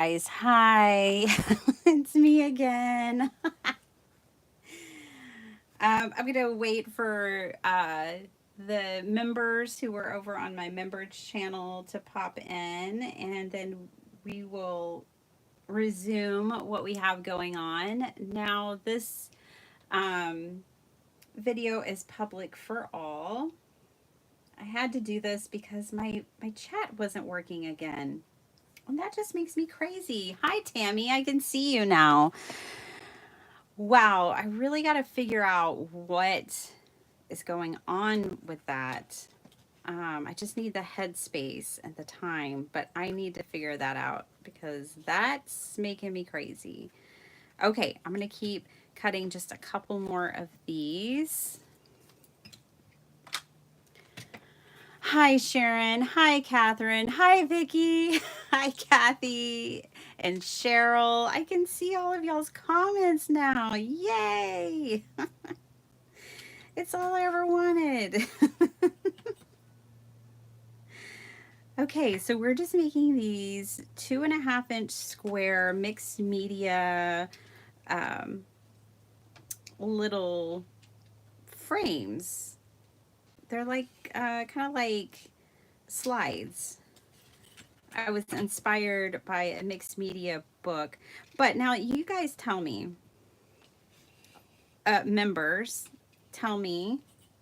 Guys, hi. It's me again. I'm gonna wait for the members who were over on my members channel to pop in, and then we will resume what we have going on. Now, this um, video is public for all. I had to do this because my chat wasn't working again. And that just makes me crazy. Hi, Tammy. I can see you now. Wow, I really got to figure out what is going on with that. I just need the headspace and the time, but I need to figure that out because that's making me crazy. Okay, I'm going to keep cutting just a couple more of these. Hi, Sharon. Hi, Catherine. Hi, Vicki. Hi, Kathy and Cheryl. I can see all of y'all's comments now. Yay! It's all I ever wanted. Okay, so we're just making these 2.5-inch square mixed media um, little frames. They're like kind of like slides. I was inspired by a mixed media book. But now you guys tell me, members, tell me,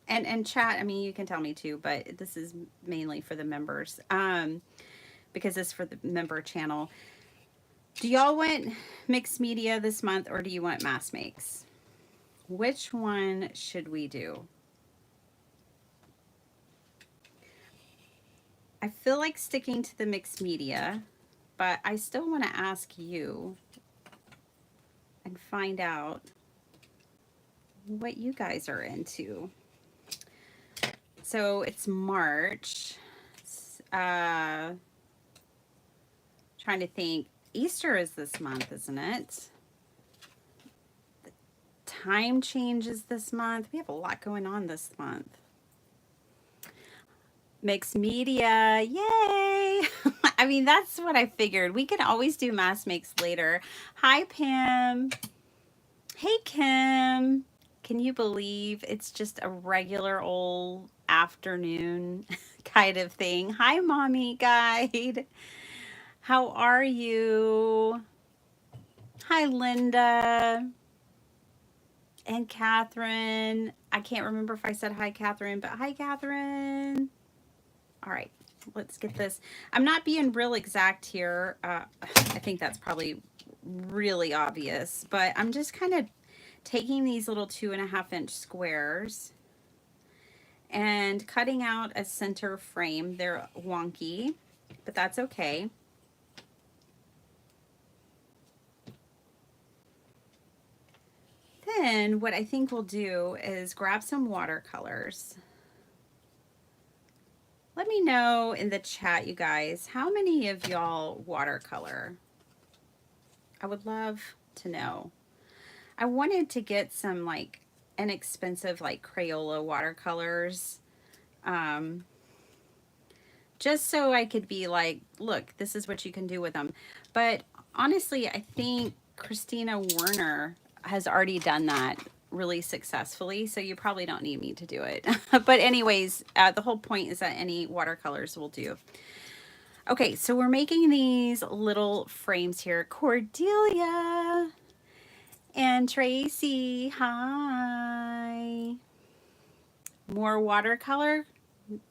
and chat, I mean, you can tell me too, but this is mainly for the members because it's for the member channel. Do y'all want mixed media this month or do you want mass makes? Which one should we do? I feel like sticking to the mixed media, but I still want to ask you and find out what you guys are into. So it's March. Trying to think. Easter is this month, isn't it? The time changes this month. We have a lot going on this month. Mixed media, yay! I mean, that's what I figured. We can always do mass makes later. Hi, Pam. Hey, Kim. Can you believe it's just a regular old afternoon kind of thing? Hi, Mommy Guide. How are you? Hi, Linda and Catherine. I can't remember if I said hi, Catherine, but hi, Catherine. All right, let's get this. I'm not being real exact here. I think that's probably really obvious, but I'm just kind of taking these little 2.5-inch squares and cutting out a center frame. They're wonky, but that's okay. Then what I think we'll do is grab some watercolors. Let me know in the chat, you guys, how many of y'all watercolor? I would love to know. I wanted to get some like inexpensive like Crayola watercolors. Just so I could be like, look, this is what you can do with them. But honestly, I think Christina Werner has already done that really successfully, so you probably don't need me to do it. But anyways, the whole point is that any watercolors will do. Okay, so we're making these little frames here. Cordelia and Tracy, hi. More watercolor?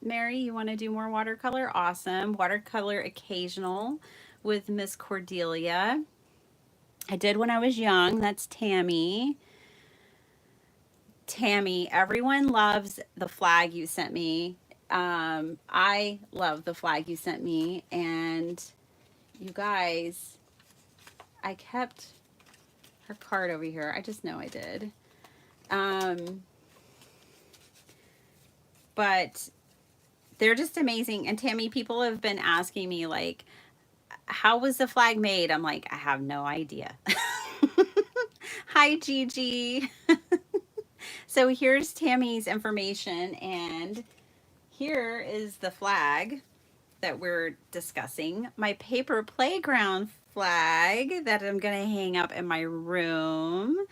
Mary, you want to do more watercolor? Awesome. Watercolor occasional with Miss Cordelia. I did when I was young. That's Tammy. Tammy, everyone loves the flag you sent me. I love the flag you sent me. And you guys, I kept her card over here. I just know I did. But they're just amazing. And Tammy, people have been asking me like, how was the flag made? I'm like, I have no idea. Hi, Gigi. So here's Tammy's information, and here is the flag that we're discussing. My paper playground flag that I'm gonna hang up in my room.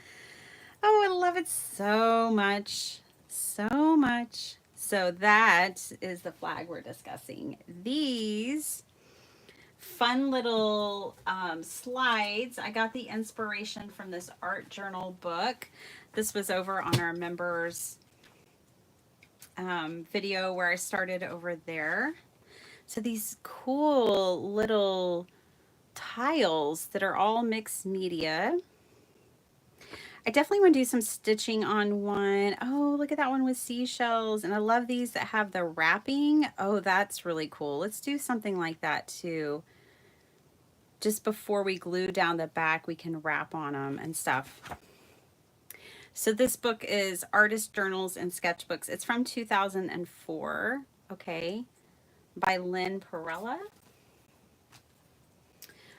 Oh, I love it so much. So much. So that is the flag we're discussing. These fun little slides. I got the inspiration from this art journal book. This was over on our members video where I started over there. So these cool little tiles that are all mixed media. I definitely want to do some stitching on one. Oh, look at that one with seashells. And I love these that have the wrapping. Oh, that's really cool. Let's do something like that too. Just before we glue down the back, we can wrap on them and stuff. So this book is Artist Journals and Sketchbooks. It's from 2004, okay, by Lynn Perella.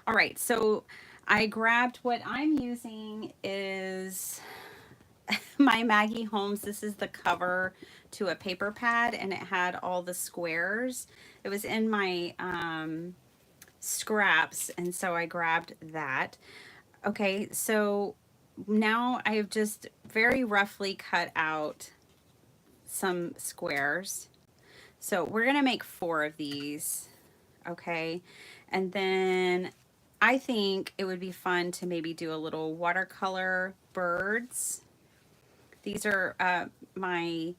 All right, so I grabbed what I'm using is my Maggie Holmes. This is the cover to a paper pad, and it had all the squares. It was in my scraps, and so I grabbed that. Okay, so now I have just very roughly cut out some squares. So we're gonna make 4 of these, okay? And then I think it would be fun to maybe do a little watercolor birds. These are my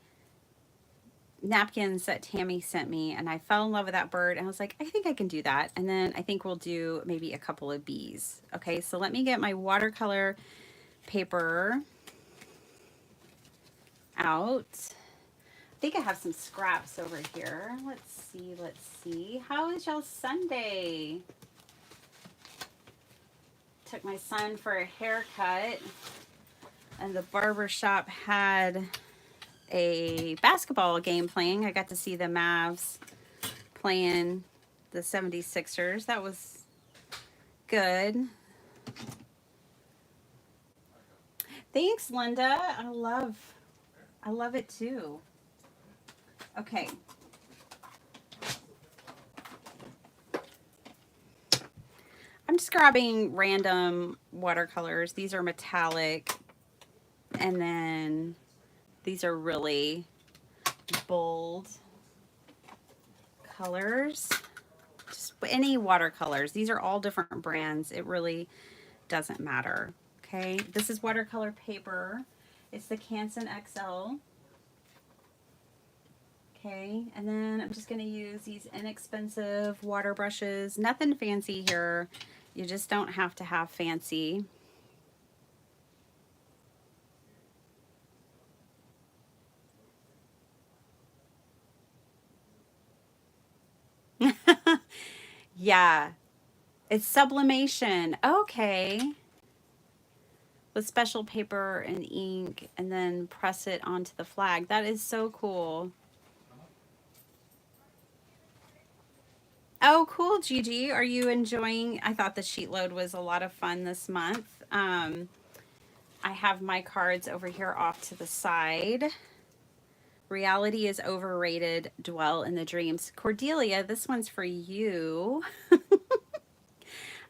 napkins that Tammy sent me, and I fell in love with that bird, and I was like, I think I can do that. And then I think we'll do maybe a couple of bees. Okay, so let me get my watercolor paper out. I think I have some scraps over here. Let's see, let's see. How is y'all Sunday? Took my son for a haircut, and the barber shop had a basketball game playing. I got to see the Mavs playing the 76ers. That was good. Thanks, Linda. I love it too. Okay. I'm just grabbing random watercolors. These are metallic, and then these are really bold colors. Just any watercolors. These are all different brands. It really doesn't matter. Okay, this is watercolor paper. It's the Canson XL. Okay, and then I'm just going to use these inexpensive water brushes. Nothing fancy here. You just don't have to have fancy. Yeah, it's sublimation. Okay. With special paper and ink, and then press it onto the flag. That is so cool. Oh, cool, Gigi. Are you enjoying? I thought the sheet load was a lot of fun this month. I have my cards over here off to the side. Reality is overrated. Dwell in the dreams. Cordelia, this one's for you.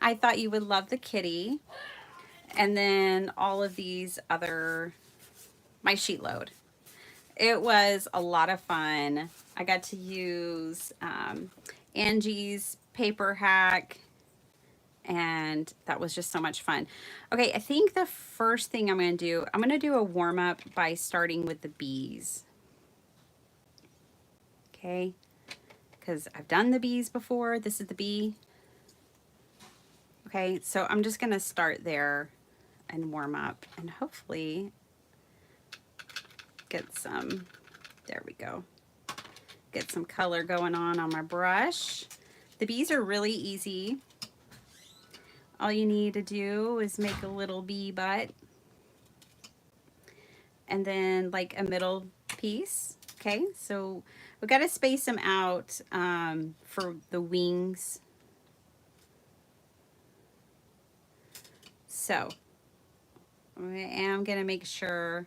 I thought you would love the kitty. And then all of these other, my sheet load. It was a lot of fun. I got to use Angie's paper hack, and that was just so much fun. Okay, I think the first thing I'm going to do a warm-up by starting with the bees. Okay, because I've done the bees before. This is the bee. Okay, so I'm just going to start there and warm up, and hopefully get some, there we go, get some color going on my brush. The bees are really easy. All you need to do is make a little bee butt, and then like a middle piece. Okay, so we got to space them out for the wings. So I am going to make sure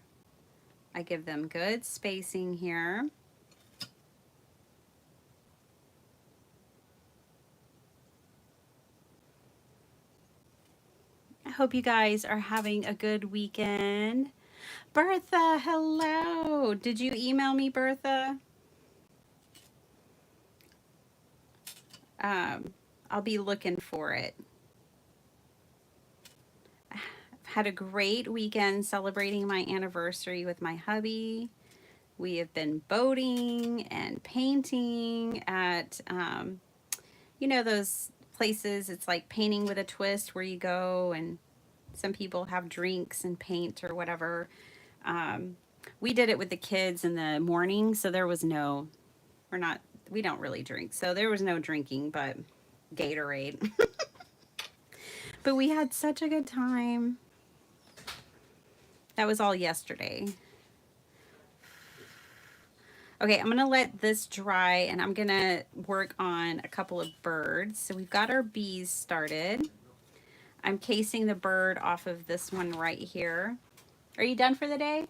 I give them good spacing here. hope you guys are having a good weekend. Bertha, hello. Did you email me, Bertha? I'll be looking for it. I've had a great weekend celebrating my anniversary with my hubby. We have been boating and painting at, you know, those places. It's like painting with a twist where you go and some people have drinks and paint or whatever. We did it with the kids in the morning, so there was no, we don't really drink, so there was no drinking but Gatorade. But we had such a good time. That was all yesterday. Okay, I'm gonna let this dry and I'm gonna work on a couple of birds. So we've got our bees started. I'm casing the bird off of this one right here. Are you done for the day?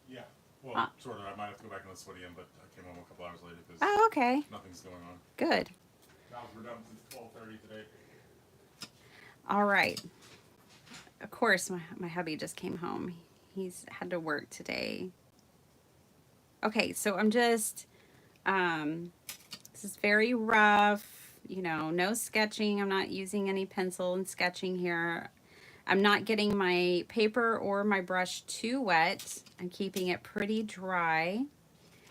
Yeah, well, sort of. I might have to go back and listen to it again, but I came home a couple hours later because okay. Nothing's going on. Good. We're done since 12:30 today. All right. Of course, my hubby just came home. He's had to work today. Okay, so I'm just, this is very rough, you know, no sketching. I'm not using any pencil and sketching here. I'm not getting my paper or my brush too wet. I'm keeping it pretty dry.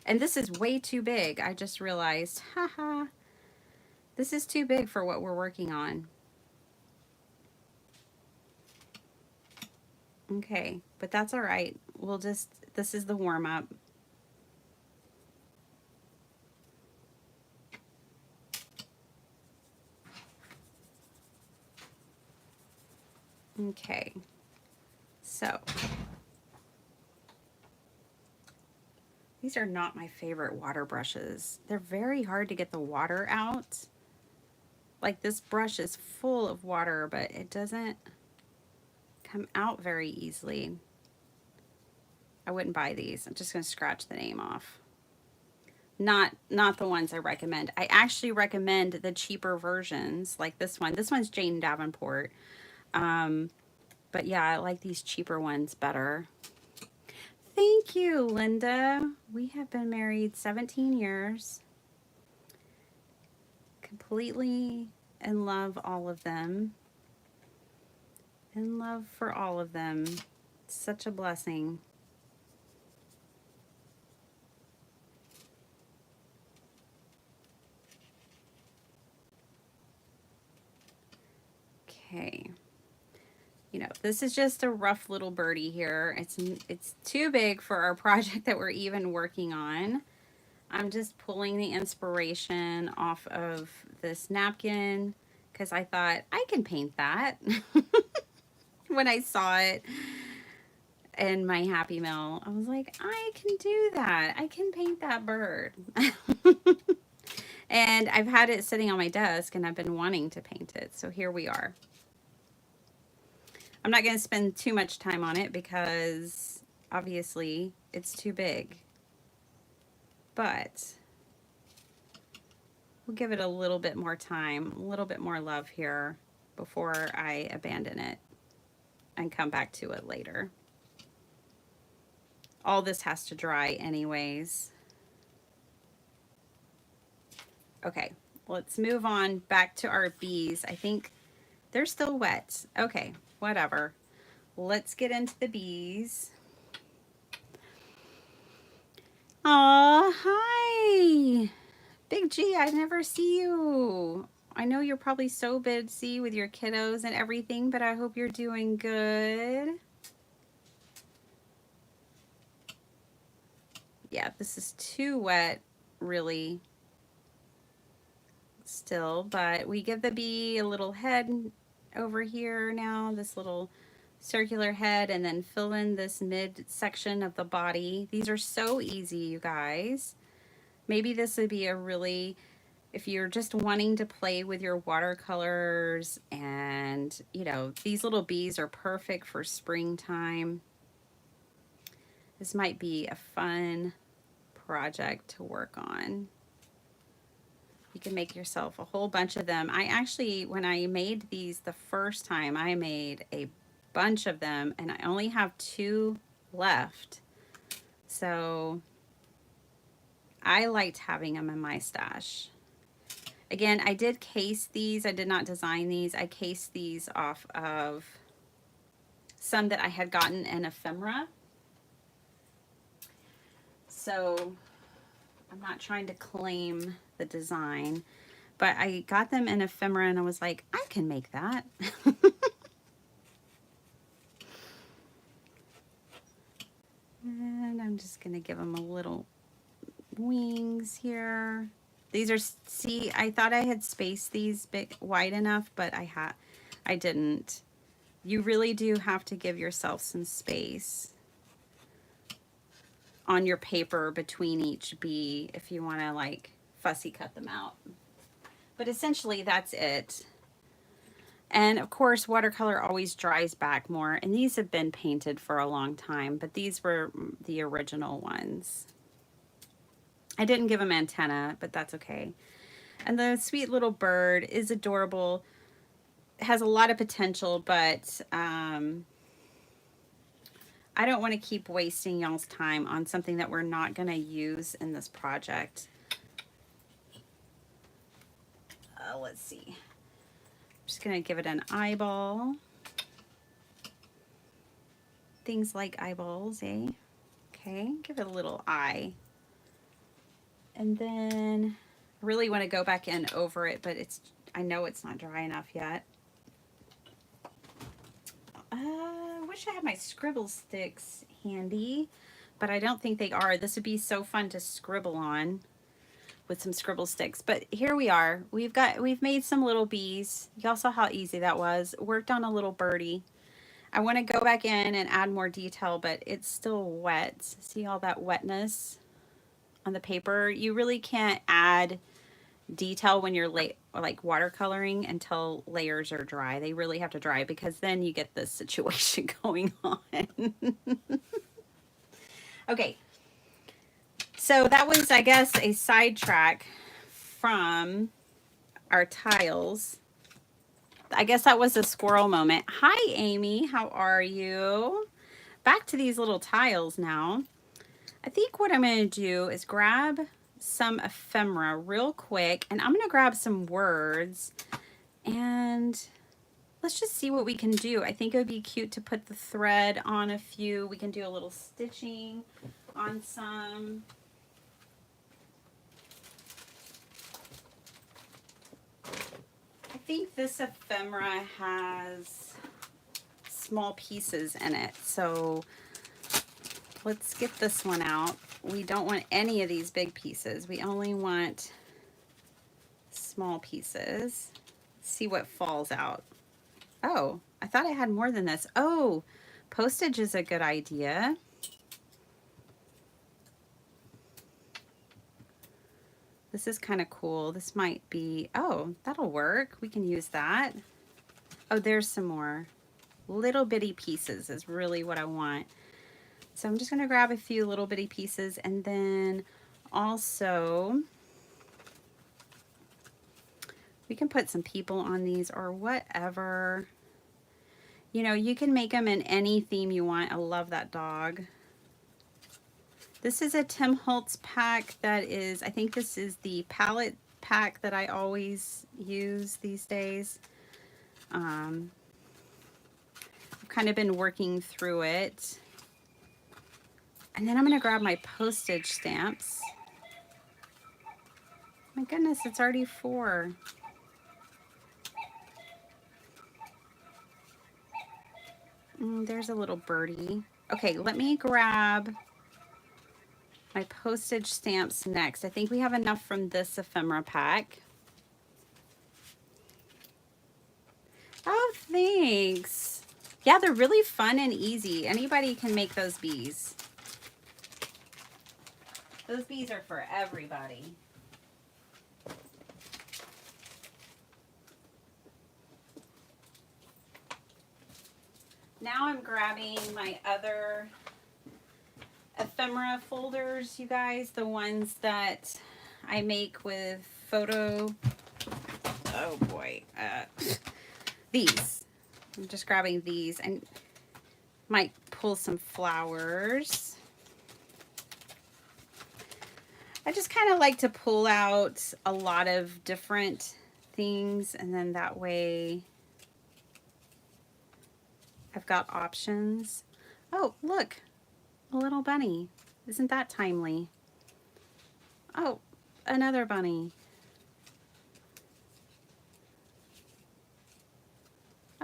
And this is way too big. I just realized, haha, this is too big for what we're working on. Okay, but that's all right. We'll just, this is the warm up. Okay, so these are not my favorite water brushes. They're very hard to get the water out. Like this brush is full of water, but it doesn't come out very easily. I wouldn't buy these. I'm just going to scratch the name off. Not the ones I recommend. I actually recommend the cheaper versions like this one. This one's Jane Davenport. But yeah, I like these cheaper ones better. Thank you, Linda. We have been married 17 years. Completely in love all of them. In love for all of them. Such a blessing. Okay. You know, this is just a rough little birdie here. It's too big for our project that we're even working on. I'm just pulling the inspiration off of this napkin because I thought I can paint that when I saw it in my Happy Mail. I was like, I can do that. I can paint that bird. And I've had it sitting on my desk and I've been wanting to paint it. So here we are. I'm not going to spend too much time on it because obviously it's too big. But we'll give it a little bit more time, a little bit more love here before I abandon it and come back to it later. All this has to dry anyways. Okay, let's move on back to our bees. I think they're still wet. Okay, whatever. Let's get into the bees. Aw, hi. Big G, I never see you. I know you're probably so busy with your kiddos and everything, but I hope you're doing good. Yeah, this is too wet, really, still, but we give the bee a little head over here now, this little circular head, and then fill in this mid section of the body. These are so easy, you guys. Maybe this would be a really, if you're just wanting to play with your watercolors, and you know, these little bees are perfect for springtime. This might be a fun project to work on. You can make yourself a whole bunch of them. I actually, when I made these the first time, I made a bunch of them and I only have 2 left. So I liked having them in my stash. Again, I did case these. I did not design these. I cased these off of some that I had gotten in ephemera. So I'm not trying to claim the design, but I got them in ephemera and I was like, I can make that. And I'm just going to give them a little wings here. These are, see, I thought I had spaced these big wide enough, but I didn't. You really do have to give yourself some space on your paper between each bee if you want to like fussy cut them out. But essentially that's it. And of course, watercolor always dries back more, and these have been painted for a long time, but these were the original ones. I didn't give them antenna, but that's okay. And the sweet little bird is adorable. It has a lot of potential, but I don't want to keep wasting y'all's time on something that we're not going to use in this project. Let's see. I'm just going to give it an eyeball. Things like eyeballs, eh? Okay, give it a little eye. And then I really want to go back in over it, but I know it's not dry enough yet. I wish I had my scribble sticks handy, but I don't think they are. This would be so fun to scribble on with some scribble sticks. But here we are. We've made some little bees. Y'all saw how easy that was. Worked on a little birdie. I want to go back in and add more detail, but it's still wet. See all that wetness on the paper? You really can't add detail when you're like watercoloring until layers are dry. They really have to dry because then you get this situation going on. Okay, so that was, I guess, a sidetrack from our tiles. I guess that was a squirrel moment. Hi, Amy. How are you? Back to these little tiles now. I think what I'm going to do is grab some ephemera real quick, and I'm going to grab some words, and let's just see what we can do. I think it would be cute to put the thread on a few. We can do a little stitching on some. I think this ephemera has small pieces in it, so let's get this one out. We don't want any of these big pieces. We only want small pieces. Let's see what falls out. Oh, I thought I had more than this. Oh, postage is a good idea. This is kind of cool. This might be, oh, that'll work. We can use that. Oh, there's some more. Little bitty pieces is really what I want. So I'm just going to grab a few little bitty pieces, and then also we can put some people on these or whatever. You know, you can make them in any theme you want. I love that dog. This is a Tim Holtz pack that is, I think this is the palette pack that I always use these days. I've kind of been working through it. And then I'm going to grab my postage stamps. My goodness, it's already 4. There's a little birdie. Okay, let me grab my postage stamps next. I think we have enough from this ephemera pack. Oh, thanks. Yeah, they're really fun and easy. Anybody can make those bees. Those bees are for everybody. Now I'm grabbing my other ephemera folders, you guys, the ones that I make with photo. Oh boy. These. I'm just grabbing these and might pull some flowers. I just kind of like to pull out a lot of different things, and then that way I've got options. Oh, look, a little bunny. Isn't that timely? Oh, another bunny.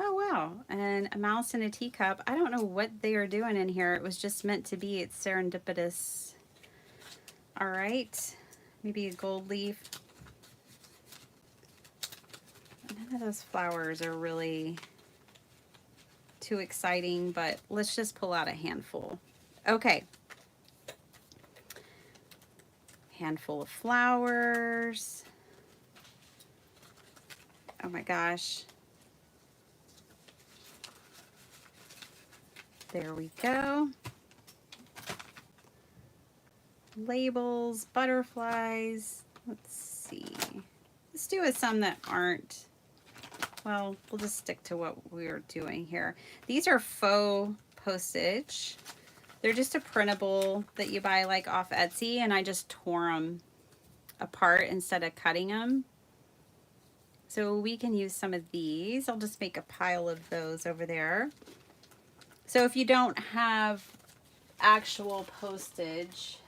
Oh, wow. And a mouse in a teacup. I don't know what they are doing in here. It was just meant to be. It's serendipitous. All right. Maybe a gold leaf. None of those flowers are really too exciting, but let's just pull out a handful. Okay. Handful of flowers. Oh my gosh. There we go. Labels, butterflies. Let's see. Let's do with some that aren't, well, we'll just stick to what we're doing here. These are faux postage. They're just a printable that you buy like off Etsy, and I just tore them apart instead of cutting them. So we can use some of these. I'll just make a pile of those over there. So if you don't have actual postage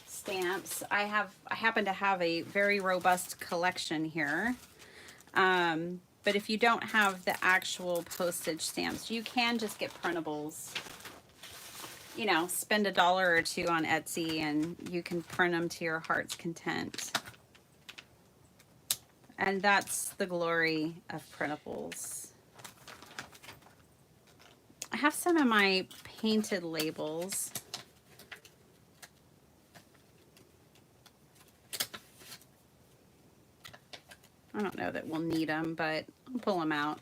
stamps, I happen to have a very robust collection here. But if you don't have the actual postage stamps, you can just get printables. You know, spend $1 or $2 on Etsy and you can print them to your heart's content. And that's the glory of printables. I have some of my painted labels. I don't know that we'll need them, but I'll pull them out.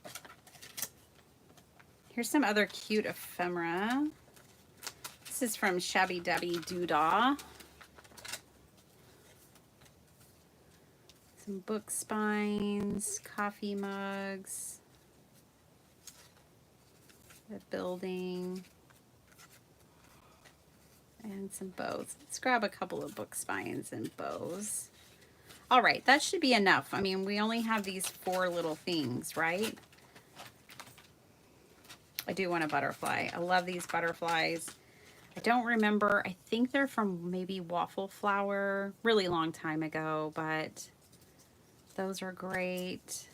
Here's some other cute ephemera. This is from Shabby Dabby Doodah. Some book spines, coffee mugs, a building, and some bows. Let's grab a couple of book spines and bows. All right, that should be enough. I mean, we only have these 4 little things, right? I do want a butterfly. I love these butterflies. I don't remember. I think they're from maybe Waffle Flower, really long time ago, but those are great.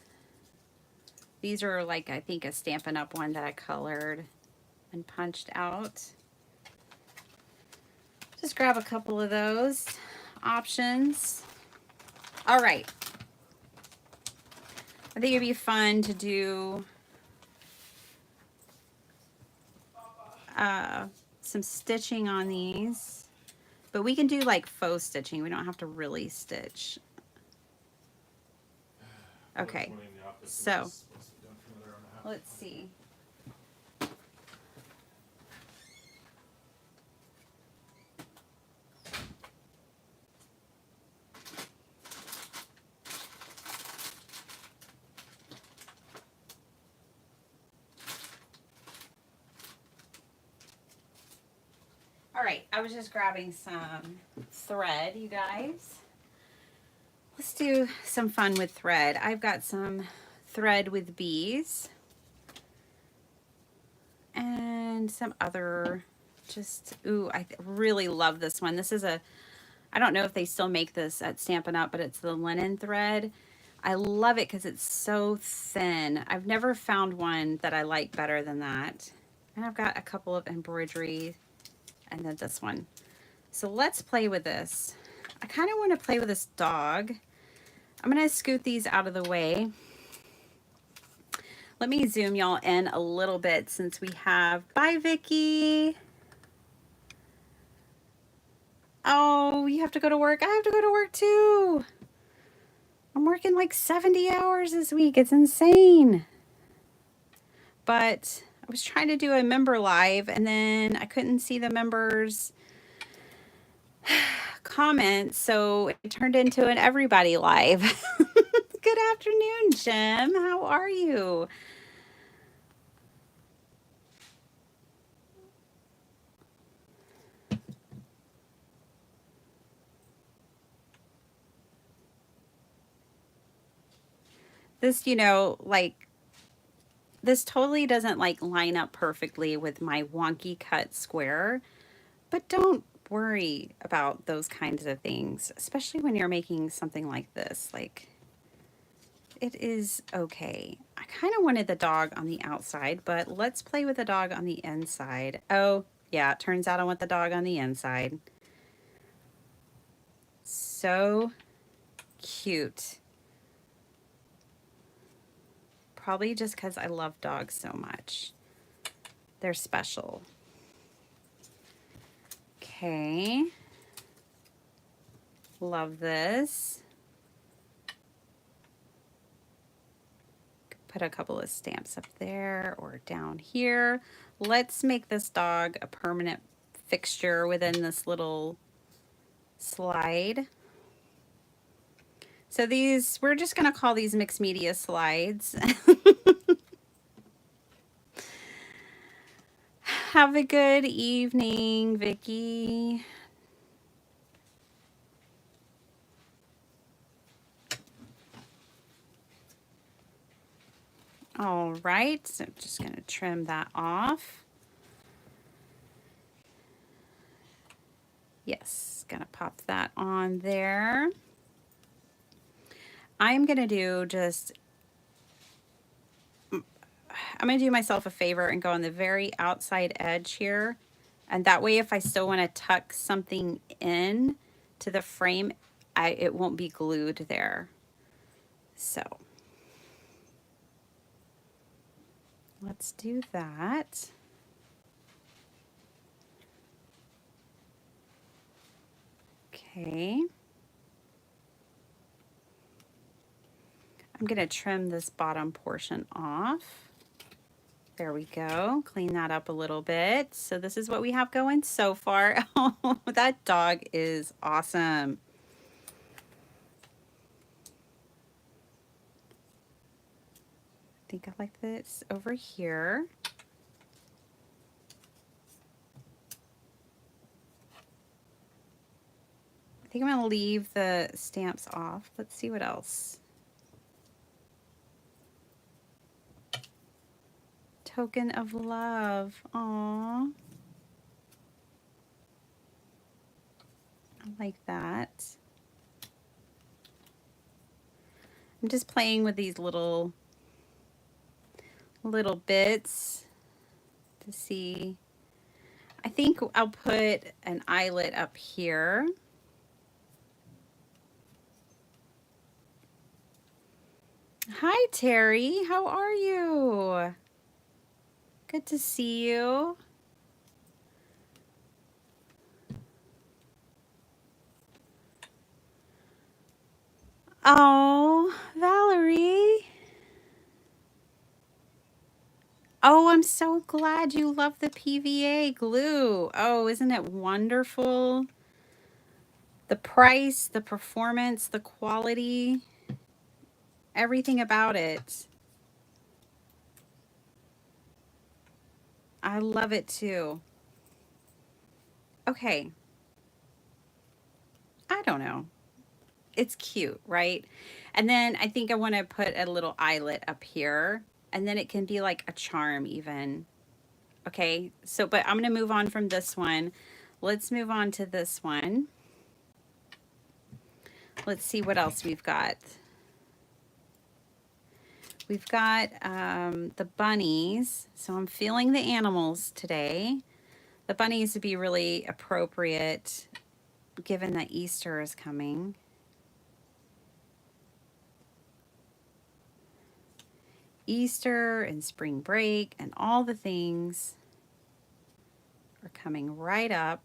These are like, I think, a Stampin' Up! One that I colored and punched out. Just grab a couple of those options. All right. I think it'd be fun to do some stitching on these, but we can do like faux stitching. We don't have to really stitch. Okay, so let's see. All right, I was just grabbing some thread, you guys. Let's do some fun with thread. I've got some thread with bees and some other just, ooh, I really love this one. This is a, I don't know if they still make this at Stampin' Up, but it's the linen thread. I love it because it's so thin. I've never found one that I like better than that. And I've got a couple of embroidery and then this one. So let's play with this. I kind of want to play with this dog. I'm going to scoot these out of the way. Let me zoom y'all in a little bit since we have, bye Vicky. Oh, you have to go to work. I have to go to work too. I'm working like 70 hours this week. It's insane. But I was trying to do a member live and then I couldn't see the members comment, so it turned into an everybody live. Good afternoon, Jim. How are you? This, like, this totally doesn't like line up perfectly with my wonky cut square, but don't worry about those kinds of things, especially when you're making something like this. Like, it is okay. I kind of wanted the dog on the outside, but let's play with the dog on the inside. Oh, yeah, it turns out I want the dog on the inside. So cute. Probably just because I love dogs so much. They're special. Okay. Love this. Put a couple of stamps up there or down here. Let's make this dog a permanent fixture within this little slide. So these, we're just going to call these mixed media slides. Have a good evening, Vicki. All right, so I'm just going to trim that off. Yes, going to pop that on there. I'm going to do I'm going to do myself a favor and go on the very outside edge here. And that way, if I still want to tuck something in to the frame, it won't be glued there. So let's do that. Okay. I'm going to trim this bottom portion off. There we go. Clean that up a little bit. So this is what we have going so far. Oh, that dog is awesome. I think I like this over here. I think I'm going to leave the stamps off. Let's see what else. Token of love. Aww. I like that. I'm just playing with these little bits to see. I think I'll put an eyelet up here. Hi, Terry. How are you? Good to see you. Oh, Valerie. Oh, I'm so glad you love the PVA glue. Oh, isn't it wonderful? The price, the performance, the quality, everything about it. I love it too. Okay. I don't know. It's cute, right? And then I think I want to put a little eyelet up here, and then it can be like a charm even. Okay, so, but I'm going to move on from this one. Let's move on to this one. Let's see what else we've got. We've got the bunnies. So I'm feeling the animals today. The bunnies would be really appropriate given that Easter is coming. Easter and spring break and all the things are coming right up.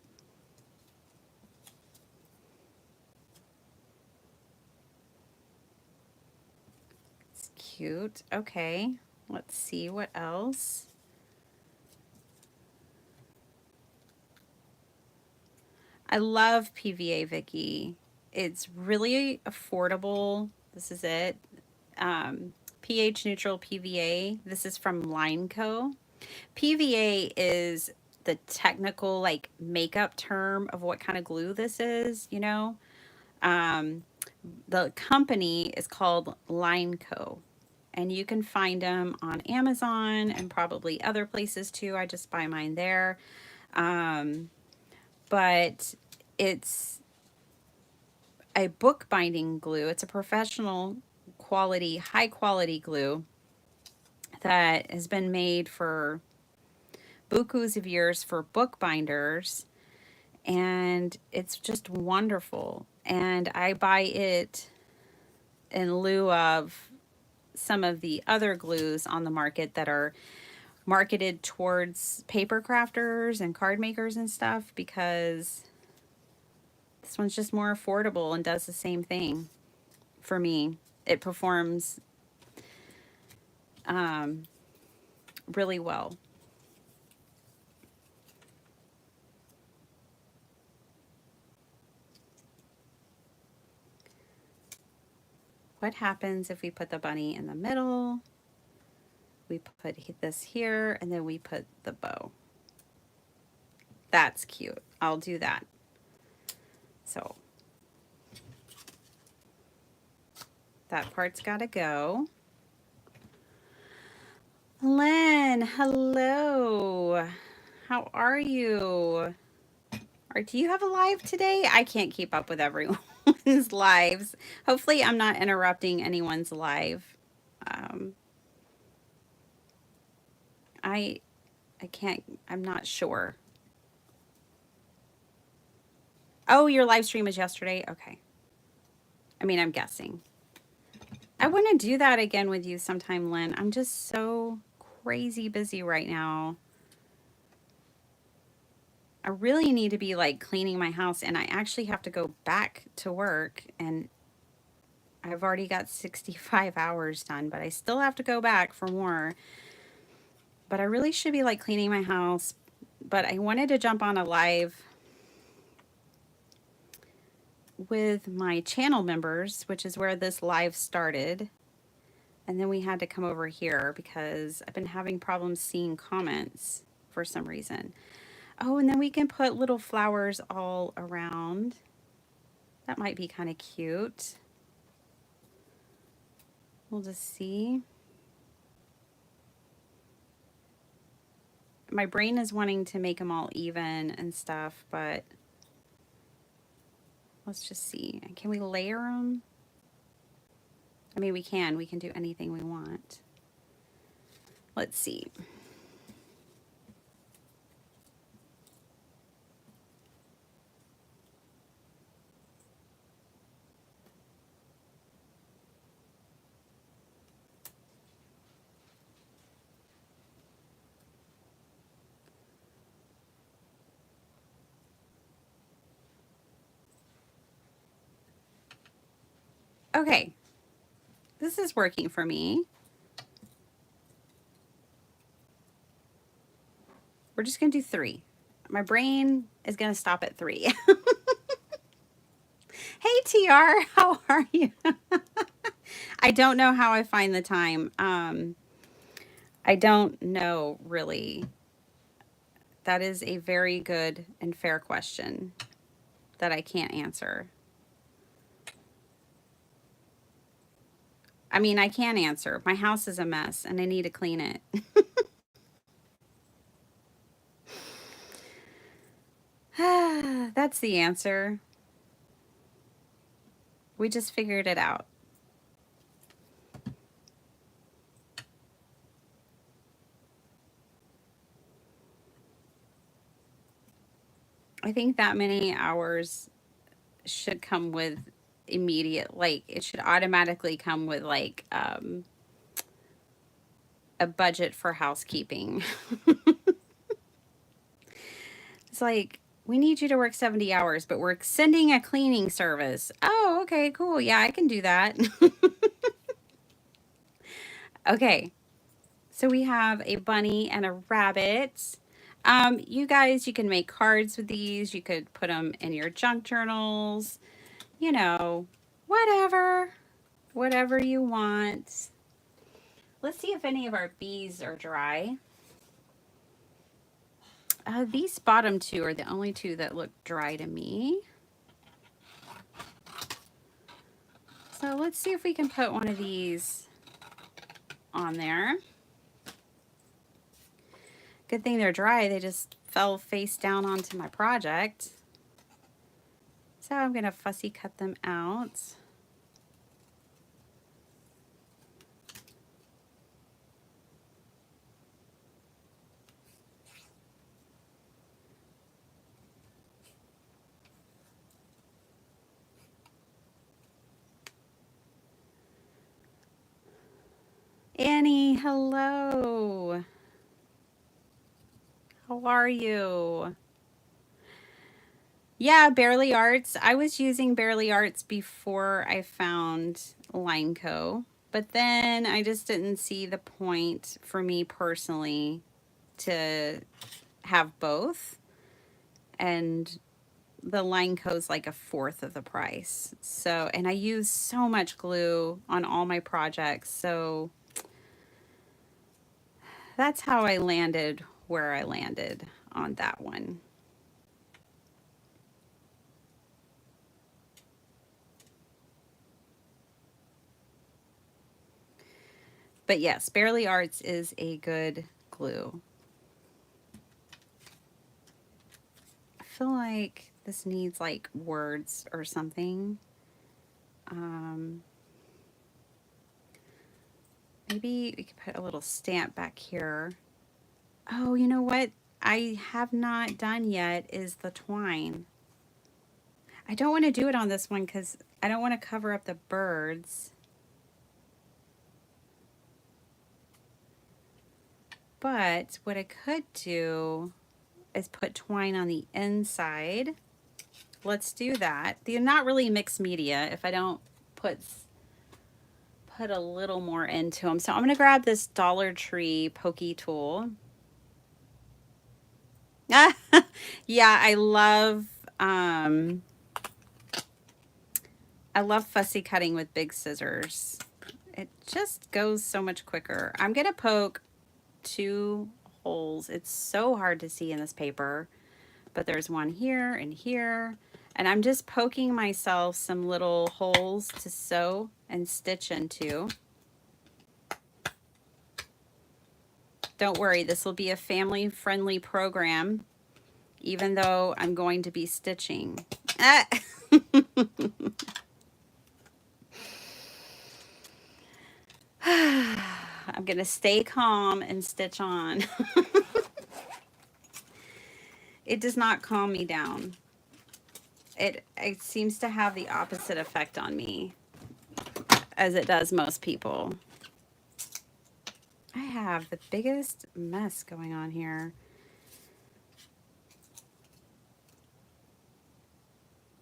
It's cute. Okay, let's see what else. I love PVA, Vicky. It's really affordable. This is it. pH neutral PVA. This is from Line Co. PVA is the technical like makeup term of what kind of glue this is, you know. Um, the company is called Line Co. And you can find them on Amazon and probably other places too. I just buy mine there. Um, but it's a bookbinding glue. It's a professional quality, high quality glue that has been made for bukus of years for bookbinders, and it's just wonderful. And I buy it in lieu of some of the other glues on the market that are marketed towards paper crafters and card makers and stuff, because this one's just more affordable and does the same thing for me. It performs um, really well. What happens if we put the bunny in the middle? We put this here, and then we put the bow. That's cute. I'll do that. So that part's got to go. Lynn, hello. How are you? Or do you have a live today? I can't keep up with everyone's lives. Hopefully, I'm not interrupting anyone's live. Um, I I can't. I'm not sure. Oh, your live stream was yesterday. Okay. I mean, I'm guessing. I want to do that again with you sometime, Lynn. I'm just so crazy busy right now. I really need to be like cleaning my house, and I actually have to go back to work, and I've already got 65 hours done, but I still have to go back for more. But I really should be like cleaning my house. But I wanted to jump on a live with my channel members, which is where this live started. And then we had to come over here because I've been having problems seeing comments for some reason. Oh, and then we can put little flowers all around. That might be kind of cute. We'll just see. My brain is wanting to make them all even and stuff, but let's just see. Can we layer them? I mean, we can. We can do anything we want. Let's see. Okay. This is working for me. We're just going to do 3. My brain is going to stop at 3. Hey, TR, how are you? I don't know how I find the time. I don't know really. That is a very good and fair question that I can't answer. I mean, I can answer. My house is a mess and I need to clean it. That's the answer. We just figured it out. I think that many hours should come with immediate, like, it should automatically come with, like, a budget for housekeeping. It's like, we need you to work 70 hours, but we're extending a cleaning service. Oh, okay, cool. Yeah, I can do that. Okay, so we have a bunny and a rabbit. You guys, you can make cards with these. You could put them in your junk journals, you know, whatever you want. Let's see if any of our bees are dry. These bottom two are the only two that look dry to me. So let's see if we can put one of these on there. Good thing they're dry. They just fell face down onto my project. So I'm going to fussy cut them out. Annie, hello. How are you? Yeah, Barely Arts. I was using Barely Arts before I found Lineco, but then I just didn't see the point for me personally to have both. And the Lineco's like a fourth of the price. So, and I use so much glue on all my projects. So that's how I landed where I landed on that one. But yes, Barely Arts is a good glue. I feel like this needs like words or something. Maybe we could put a little stamp back here. Oh, you know what I have not done yet is the twine. I don't want to do it on this one because I don't want to cover up the birds. But what I could do is put twine on the inside. Let's do that. They're not really mixed media if I don't put a little more into them. So I'm going to grab this Dollar Tree pokey tool. Yeah, I love fussy cutting with big scissors. It just goes so much quicker. I'm going to poke 2 holes. It's so hard to see in this paper, but there's one here and here. And I'm just poking myself some little holes to sew and stitch into. Don't worry, this will be a family-friendly program, even though I'm going to be stitching. I'm going to stay calm and stitch on. It does not calm me down. It seems to have the opposite effect on me as it does most people. I have the biggest mess going on here.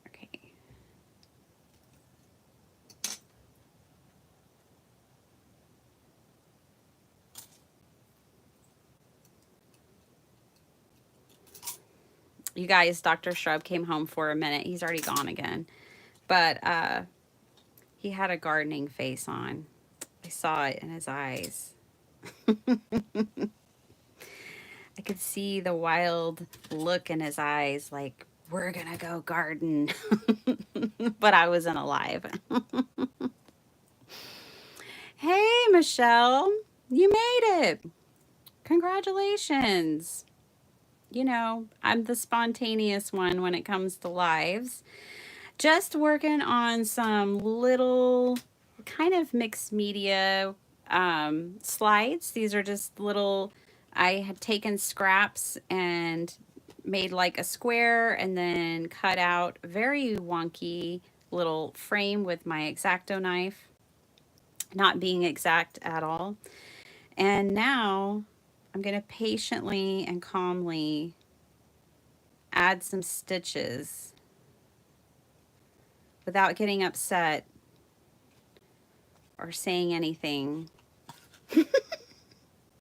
Okay. You guys, Dr. Shrub came home for a minute. He's already gone again. But he had a gardening face on. I saw it in his eyes. I could see the wild look in his eyes, like, we're gonna go garden. But I wasn't alive. Hey, Michelle, you made it. Congratulations. You know, I'm the spontaneous one when it comes to lives. Just working on some little kind of mixed media slides. These are just little, I had taken scraps and made like a square and then cut out very wonky little frame with my X-Acto knife, not being exact at all. And now I'm going to patiently and calmly add some stitches without getting upset or saying anything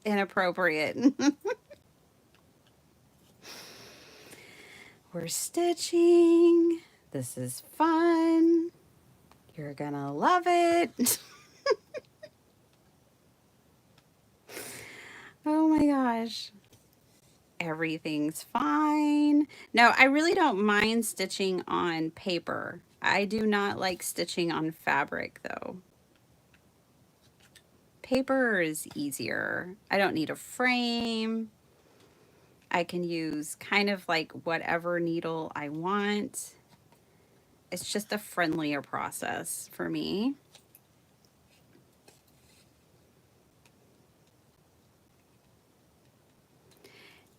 inappropriate. We're stitching. This is fun. You're gonna love it. Oh my gosh. Everything's fine. No, I really don't mind stitching on paper. I do not like stitching on fabric though. Paper is easier. I don't need a frame. I can use kind of like whatever needle I want. It's just a friendlier process for me.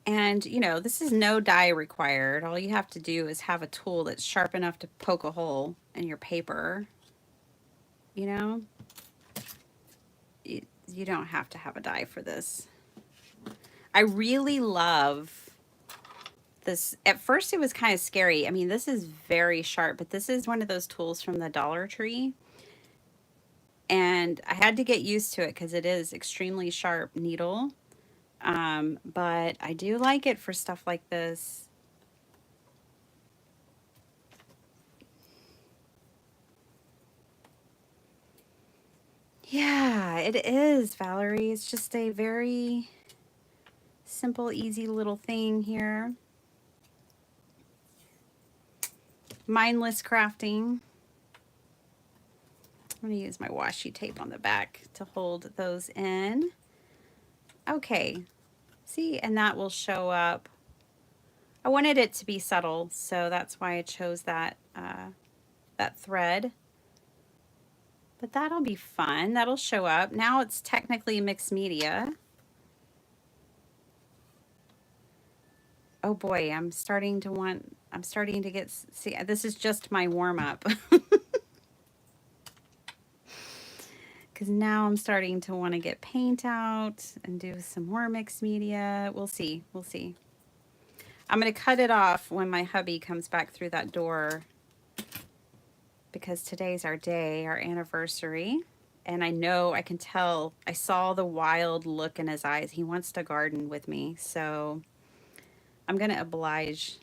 And, you know, this is no dye required. All you have to do is have a tool that's sharp enough to poke a hole in your paper. You know, you don't have to have a dye for this. I really love this. At first it was kind of scary. I mean, this is very sharp, but this is one of those tools from the Dollar Tree. And I had to get used to it because it is extremely sharp needle. But I do like it for stuff like this. Yeah, it is, Valerie. It's just a very simple, easy little thing here. Mindless crafting. I'm going to use my washi tape on the back to hold those in. Okay, see, and that will show up. I wanted it to be subtle, so that's why I chose that, that thread. But that'll be fun. That'll show up. Now it's technically mixed media. Oh boy, I'm starting to get, see, this is just my warm up. Because now I'm starting to want to get paint out and do some more mixed media. We'll see. We'll see. I'm going to cut it off when my hubby comes back through that door because today's our day, our anniversary. And I know, I can tell, I saw the wild look in his eyes. He wants to garden with me. So I'm going to oblige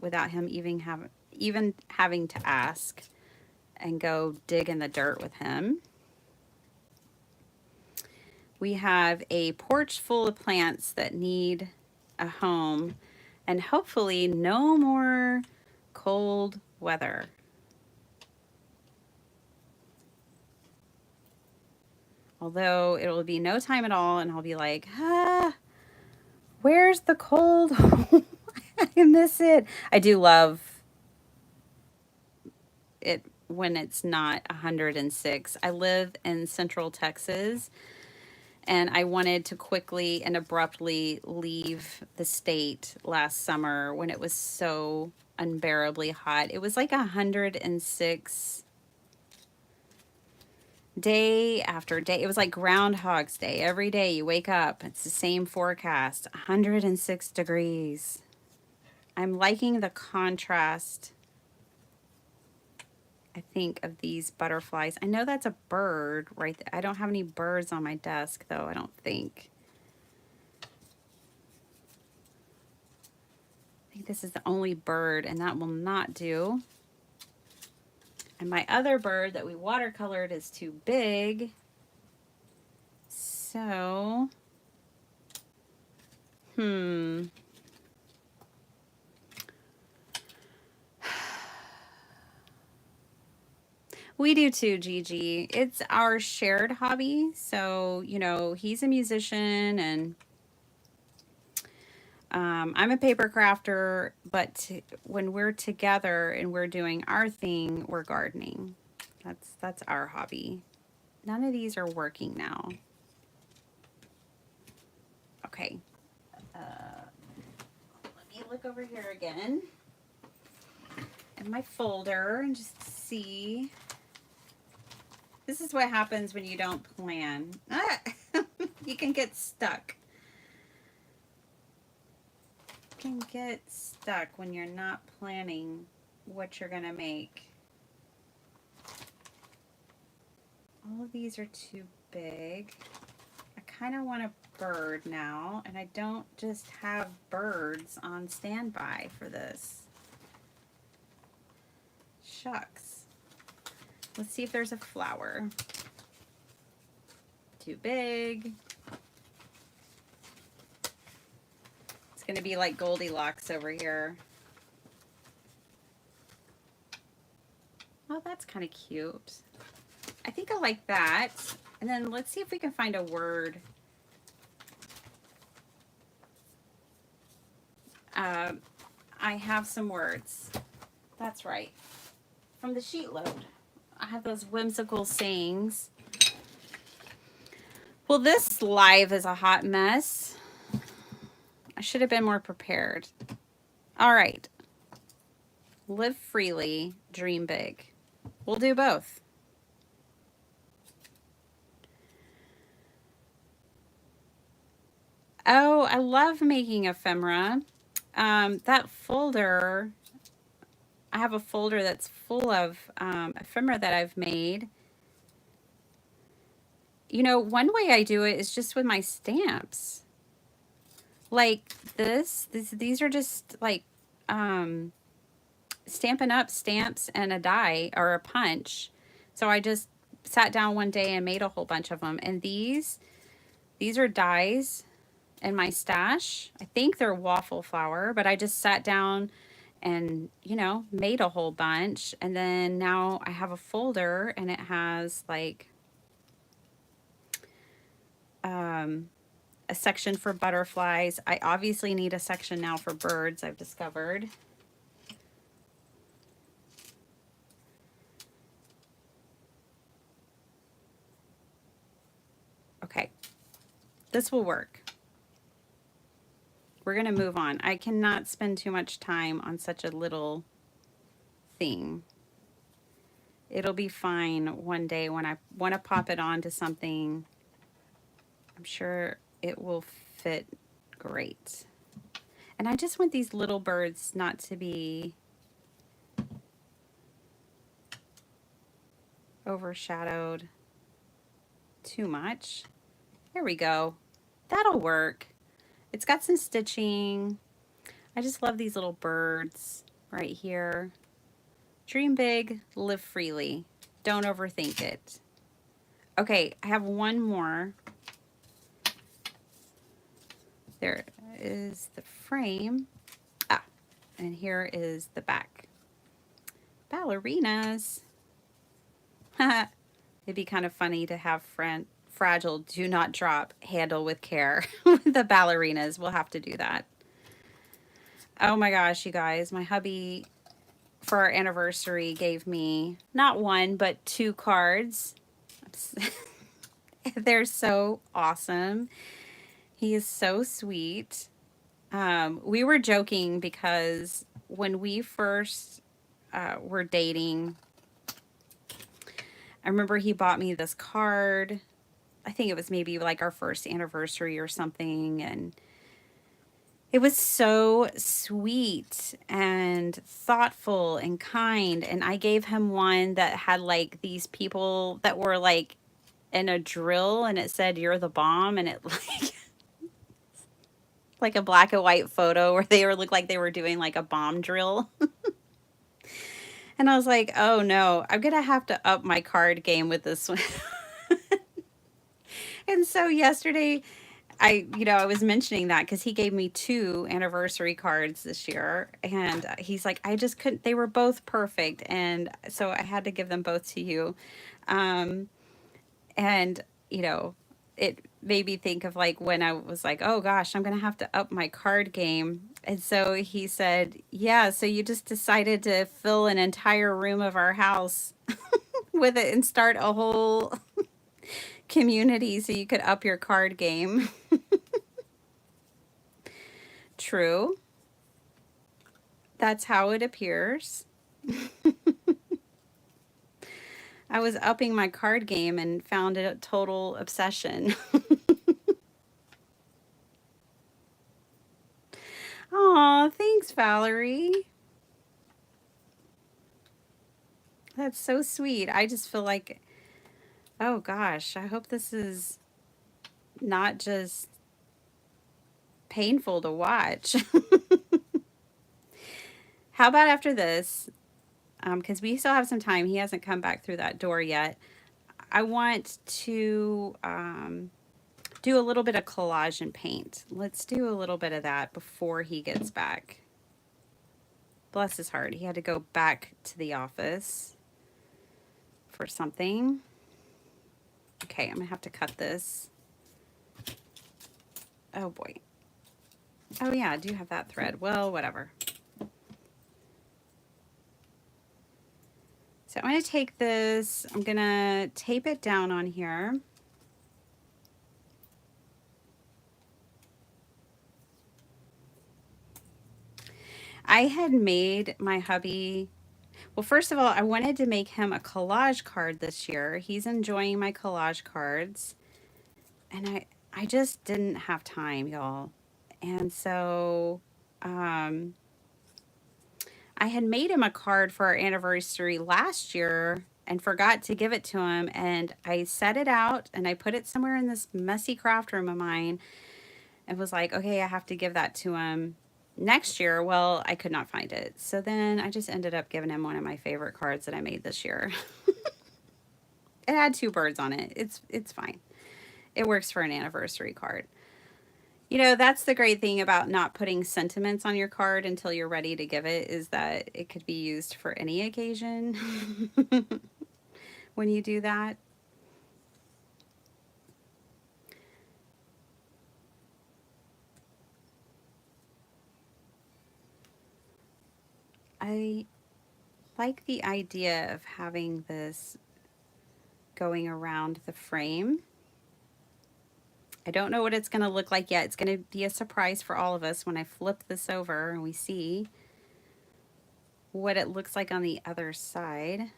without him even having to ask and go dig in the dirt with him. We have a porch full of plants that need a home and hopefully no more cold weather. Although it will be no time at all and I'll be like, where's the cold? I miss it. I do love it when it's not 106. I live in Central Texas. And I wanted to quickly and abruptly leave the state last summer when it was so unbearably hot. It was like 106 day after day. It was like Groundhog's Day. Every day you wake up, it's the same forecast, 106 degrees. I'm liking the contrast, I think, of these butterflies. I know that's a bird right there. I don't have any birds on my desk, though, I don't think. I think this is the only bird, and that will not do. And my other bird that we watercolored is too big. So, We do too, Gigi. It's our shared hobby. So, you know, he's a musician and I'm a paper crafter, but when we're together and we're doing our thing, we're gardening. That's our hobby. None of these are working now. Okay. Let me look over here again in my folder and just see. This is what happens when you don't plan. You can get stuck. You can get stuck when you're not planning what you're going to make. All of these are too big. I kind of want a bird now, and I don't just have birds on standby for this. shucks. Let's see if there's a flower. Too big. It's going to be like Goldilocks over here. Oh, that's kind of cute. I think I like that. And then let's see if we can find a word. I have some words. That's right. From the sheet load. I have those whimsical sayings. Well, this live is a hot mess. I should have been more prepared. All right. Live freely, dream big. We'll do both. Oh, I love making ephemera. That folder, I have a folder that's full of ephemera that I've made. You know, one way I do it is just with my stamps. Like these are just like Stampin' Up stamps and a die or a punch. So I just sat down one day and made a whole bunch of them. And these are dies in my stash. I think they're waffle flower, but I just sat down and, you know, made a whole bunch. And then now I have a folder and it has like a section for butterflies. I obviously need a section now for birds, I've discovered. Okay, this will work. We're going to move on. I cannot spend too much time on such a little thing. It'll be fine one day when I want to pop it onto something. I'm sure it will fit great. And I just want these little birds not to be overshadowed too much. There we go. That'll work. It's got some stitching. I just love these little birds right here. Dream big, live freely. Don't overthink it. Okay, I have one more. There is the frame. Ah, and here is the back. Ballerinas. It'd be kind of funny to have fragile, do not drop, handle with care. The ballerinas, we'll have to do that. Oh my gosh, you guys, my hubby for our anniversary gave me not one, but 2 cards. They're so awesome. He is so sweet. We were joking because when we first were dating, I remember he bought me this card. I think it was maybe like our first anniversary or something. And it was so sweet and thoughtful and kind. And I gave him one that had like these people that were like in a drill and it said, "You're the bomb." And it like a black and white photo where they looked like they were doing like a bomb drill. And I was like, oh no, I'm going to have to up my card game with this one. And so yesterday, I was mentioning that because he gave me 2 anniversary cards this year. And he's like, I just couldn't, they were both perfect. And so I had to give them both to you. And, it made me think of like when I was like, oh gosh, I'm going to have to up my card game. And so he said, yeah, so you just decided to fill an entire room of our house with it and start a whole community so you could up your card game. True. That's how it appears. I was upping my card game and found it a total obsession. Aw, thanks, Valerie. That's so sweet. I just feel like, oh gosh, I hope this is not just painful to watch. How about after this, because we still have some time. He hasn't come back through that door yet. I want to do a little bit of collage and paint. Let's do a little bit of that before he gets back. Bless his heart. He had to go back to the office for something. Okay, I'm going to have to cut this. Oh, boy. Oh, yeah, I do have that thread. Well, whatever. So I'm going to take this. I'm going to tape it down on here. I had made my hubby, well, first of all, I wanted to make him a collage card this year. He's enjoying my collage cards, and I just didn't have time, y'all. And so I had made him a card for our anniversary last year and forgot to give it to him, and I set it out and I put it somewhere in this messy craft room of mine and was like, okay, I have to give that to him next year. Well, I could not find it. So then I just ended up giving him one of my favorite cards that I made this year. It had 2 birds on it. It's fine. It works for an anniversary card. You know, that's the great thing about not putting sentiments on your card until you're ready to give it, is that it could be used for any occasion when you do that. I like the idea of having this going around the frame. I don't know what it's going to look like yet. It's going to be a surprise for all of us when I flip this over and we see what it looks like on the other side.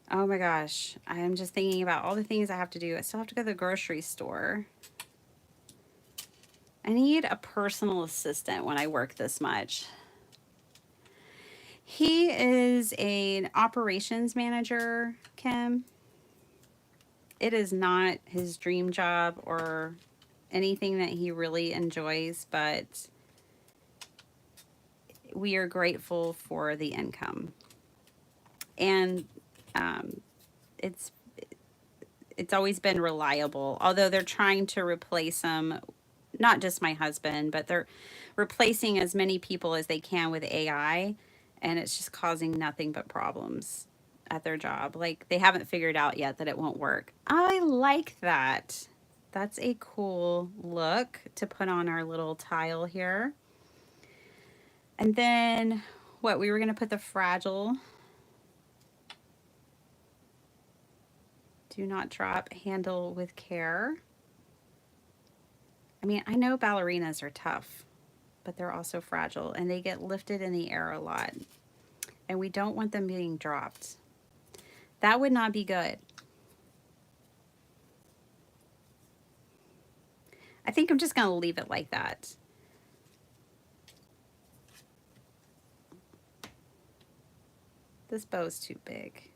Oh my gosh, I am just thinking about all the things I have to do. I still have to go to the grocery store. I need a personal assistant when I work this much. He is an operations manager, Kim. It is not his dream job or anything that he really enjoys, but we are grateful for the income. And it's always been reliable, although they're trying to replace him, not just my husband, but they're replacing as many people as they can with AI, and it's just causing nothing but problems at their job. Like, they haven't figured out yet that it won't work. I like that. That's a cool look to put on our little tile here. And then what, we were going to put the fragile, do not drop, handle with care. I mean, I know ballerinas are tough, but they're also fragile and they get lifted in the air a lot. And we don't want them being dropped. That would not be good. I think I'm just going to leave it like that. This bow's too big.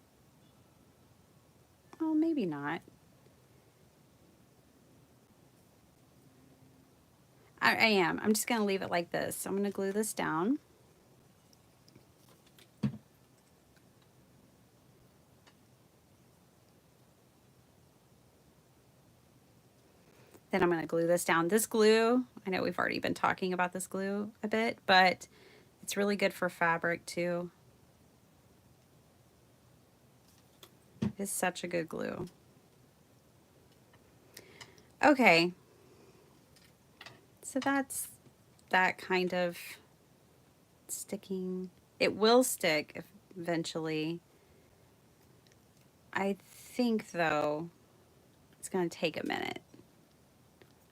Oh, maybe not. I am. I'm just going to leave it like this. So I'm going to glue this down. Then I'm going to glue this down. This glue, I know we've already been talking about this glue a bit, but it's really good for fabric too. It's such a good glue. Okay. So that's that kind of sticking. It will stick eventually. I think, though, it's going to take a minute.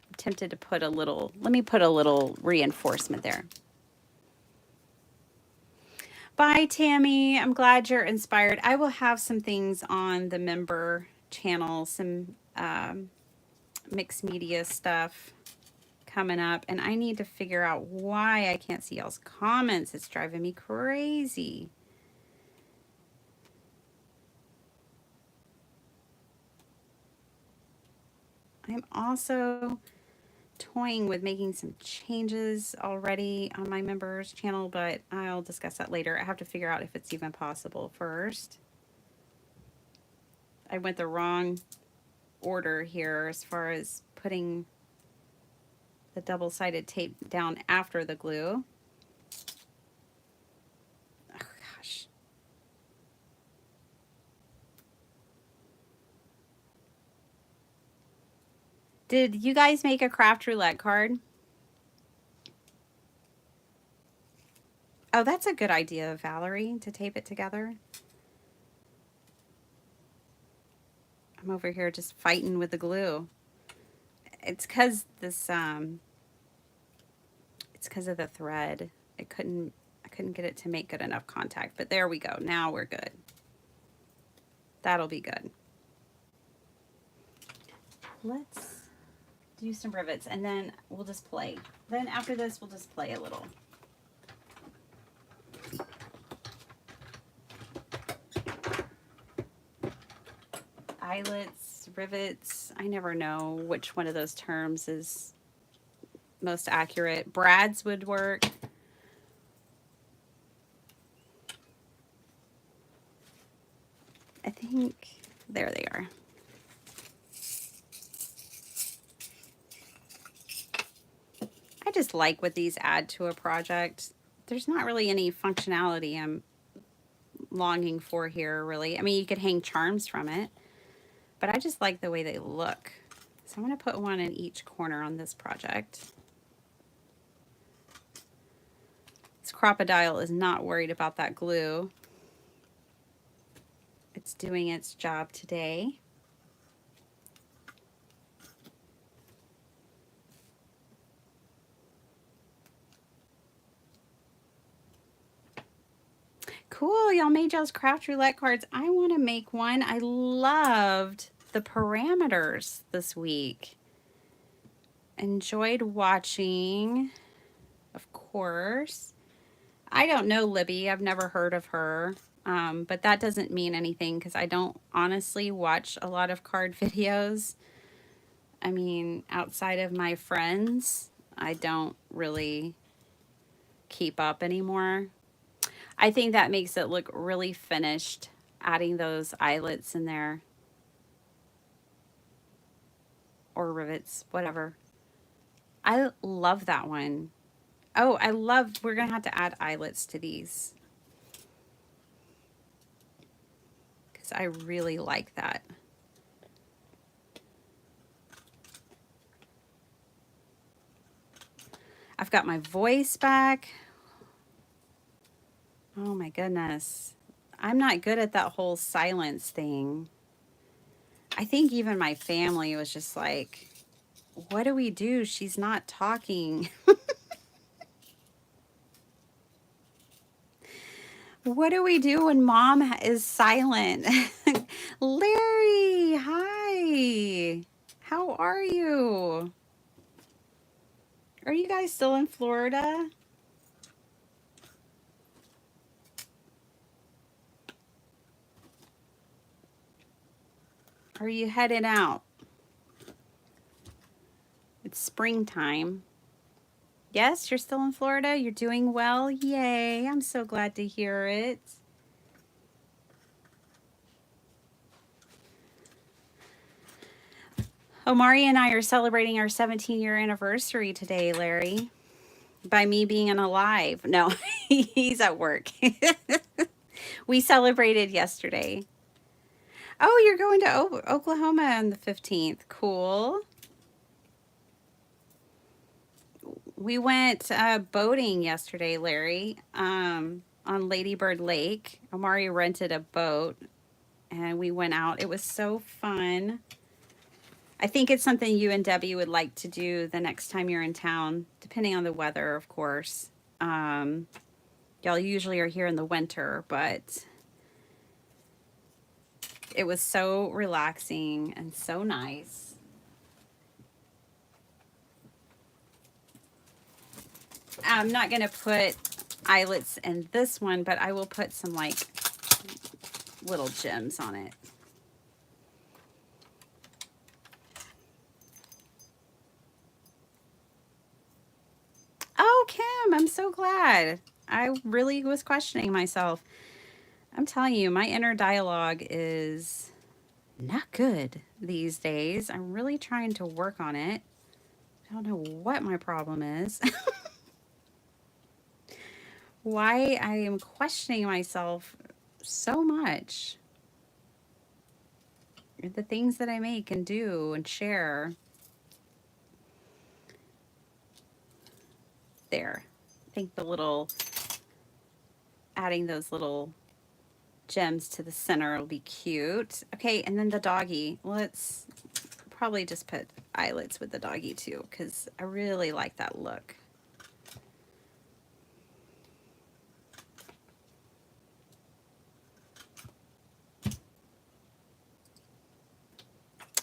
I'm tempted to put a little, let me put a little reinforcement there. Bye, Tammy. I'm glad you're inspired. I will have some things on the member channel, some mixed media stuff coming up, and I need to figure out why I can't see y'all's comments. It's driving me crazy. I'm also toying with making some changes already on my members channel, but I'll discuss that later. I have to figure out if it's even possible first. I went the wrong order here as far as putting the double-sided tape down after the glue. Oh gosh. Did you guys make a craft roulette card? Oh, that's a good idea, Valerie, to tape it together. I'm over here just fighting with the glue. It's because this it's because of the thread. I couldn't get it to make good enough contact, but there we go. Now we're good. That'll be good. Let's do some rivets and then we'll just play. Then after this, we'll just play a little. Eyelets, rivets, I never know which one of those terms is most accurate. Brads would work. I think, there they are. I just like what these add to a project. There's not really any functionality I'm longing for here, really. I mean, you could hang charms from it, but I just like the way they look. So I'm going to put one in each corner on this project. This crocodile is not worried about that glue. It's doing its job today. Cool, y'all made y'all's craft roulette cards. I want to make one. I loved the parameters this week. Enjoyed watching, of course. I don't know Libby. I've never heard of her. But that doesn't mean anything because I don't honestly watch a lot of card videos. I mean, outside of my friends, I don't really keep up anymore. I think that makes it look really finished, adding those eyelets in there. Or rivets, whatever. I love that one. Oh, we're going to have to add eyelets to these. Because I really like that. I've got my voice back. Oh my goodness. I'm not good at that whole silence thing. I think even my family was just like, what do we do? She's not talking. What do we do when mom is silent? Larry, hi. How are you? Are you guys still in Florida? Are you heading out? It's springtime. Yes, you're still in Florida. You're doing well. Yay. I'm so glad to hear it. Omari and I are celebrating our 17-year anniversary today, Larry. By me being alive. No, he's at work. We celebrated yesterday. Oh, you're going to Oklahoma on the 15th. Cool. We went boating yesterday, Larry, on Lady Bird Lake. Omari rented a boat, and we went out. It was so fun. I think it's something you and Debbie would like to do the next time you're in town, depending on the weather, of course. Y'all usually are here in the winter, but it was so relaxing and so nice. I'm not going to put eyelets in this one, but I will put some like little gems on it. I'm so glad. I really was questioning myself. I'm telling you, my inner dialogue is not good these days. I'm really trying to work on it. I don't know what my problem is. Why I am questioning myself so much. The things that I make and do and share. There. I think the little, adding those little gems to the center will be cute. Okay, and then the doggy. Let's probably just put eyelets with the doggy too, because I really like that look.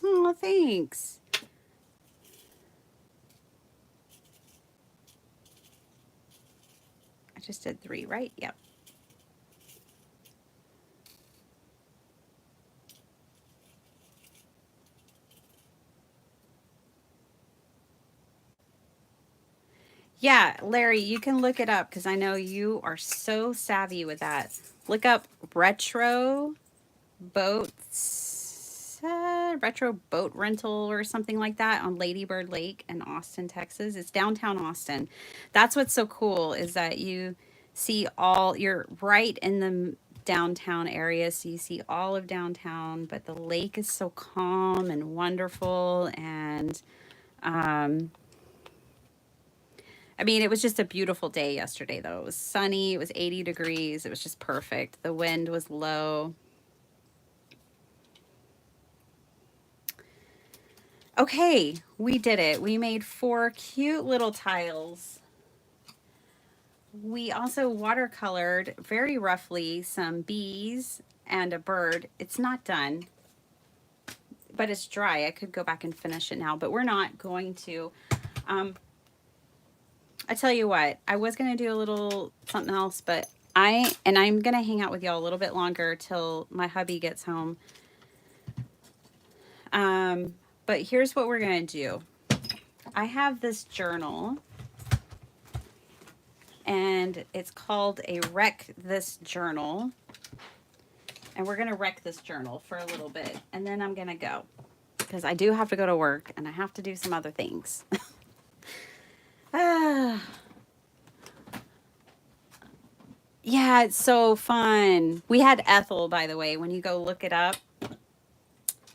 Oh, thanks. I just did 3, right? Yep. Yeah, Larry, you can look it up because I know you are so savvy with that. Look up retro boats, retro boat rental or something like that on Lady Bird Lake in Austin, Texas. It's downtown Austin. That's what's so cool is that you see all, you're right in the downtown area, so you see all of downtown, but the lake is so calm and wonderful. And I mean, it was just a beautiful day yesterday, though. It was sunny, it was 80 degrees, it was just perfect. The wind was low. Okay, we did it. We made 4 cute little tiles. We also watercolored very roughly some bees and a bird. It's not done, but it's dry. I could go back and finish it now, but we're not going to. I tell you what, I was going to do a little something else, but I'm going to hang out with y'all a little bit longer till my hubby gets home. But here's what we're going to do. I have this journal, and it's called a Wreck This Journal. And we're going to wreck this journal for a little bit, and then I'm going to go because I do have to go to work and I have to do some other things. Yeah, it's so fun. We had Ethel, by the way. When you go look it up,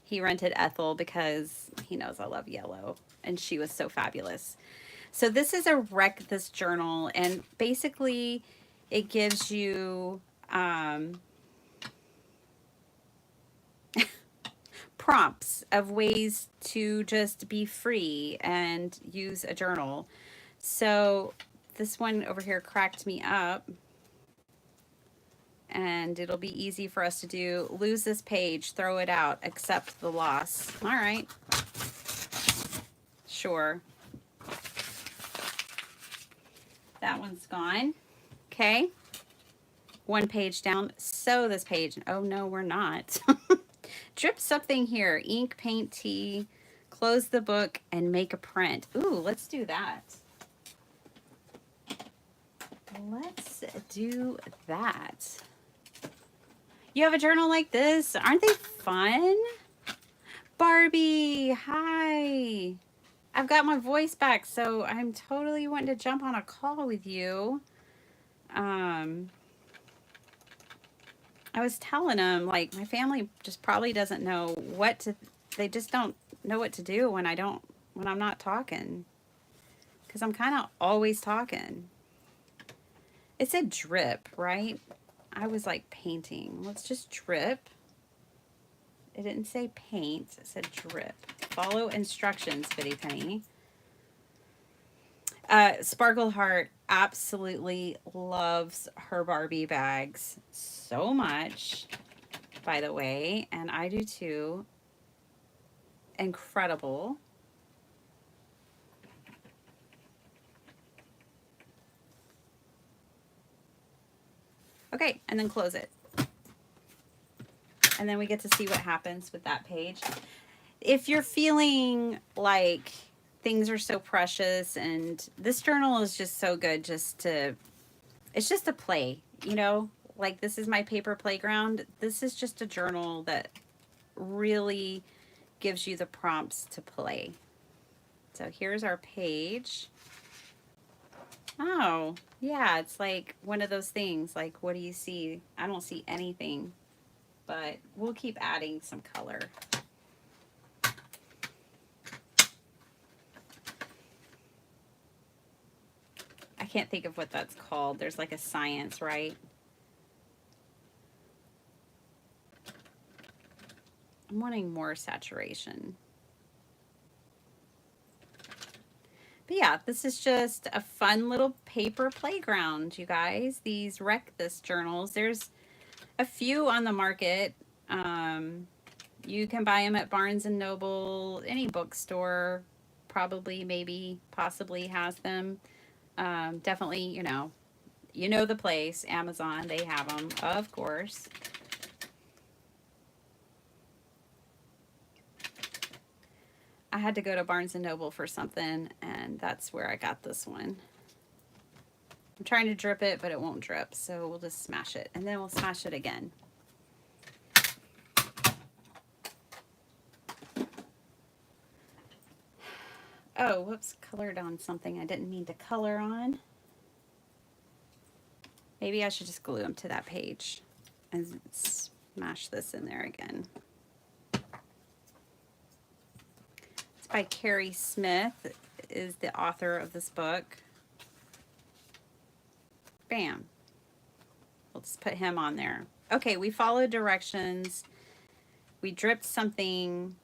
he rented Ethel because he knows I love yellow, and she was so fabulous. So this is a Wreck This Journal, and basically it gives you prompts of ways to just be free and use a journal. So this one over here cracked me up. And it'll be easy for us to do. Lose this page, throw it out, accept the loss. All right. Sure. That one's gone. Okay. 1 page down. Sew this page. Oh, no, we're not. Drip something here. Ink, paint, tea. Close the book and make a print. Ooh, let's do that. Let's do that. You have a journal like this? Aren't they fun? Barbie, hi. I've got my voice back, so I'm totally wanting to jump on a call with you. I was telling them, like, my family just probably doesn't know what to, they just don't know what to do when I'm not talking. Because I'm kind of always talking. It said drip, right? I was like painting. Let's just drip. It didn't say paint. It said drip. Follow instructions, Bitty Penny. Sparkle Heart absolutely loves her Barbie bags so much, by the way, and I do too. Incredible. Okay, and then close it. And then we get to see what happens with that page. If you're feeling like things are so precious, and this journal is just so good just to, it's just a play, you know, like this is my paper playground. This is just a journal that really gives you the prompts to play. So here's our page. Oh, yeah, it's like one of those things, like what do you see? I don't see anything, but we'll keep adding some color. I can't think of what that's called. There's like a science, right? I'm wanting more saturation. But yeah, this is just a fun little paper playground, you guys. These Wreck This journals. There's a few on the market. You can buy them at Barnes and Noble, any bookstore, probably, maybe, possibly has them. Definitely, you know the place, Amazon, they have them, of course. I had to go to Barnes and Noble for something, and that's where I got this one. I'm trying to drip it, but it won't drip, so we'll just smash it, and then we'll smash it again. Oh, whoops, colored on something I didn't mean to color on. Maybe I should just glue them to that page and smash this in there again. It's by Carrie Smith, is the author of this book. Bam. We'll just put him on there. Okay, we followed directions. We dripped something.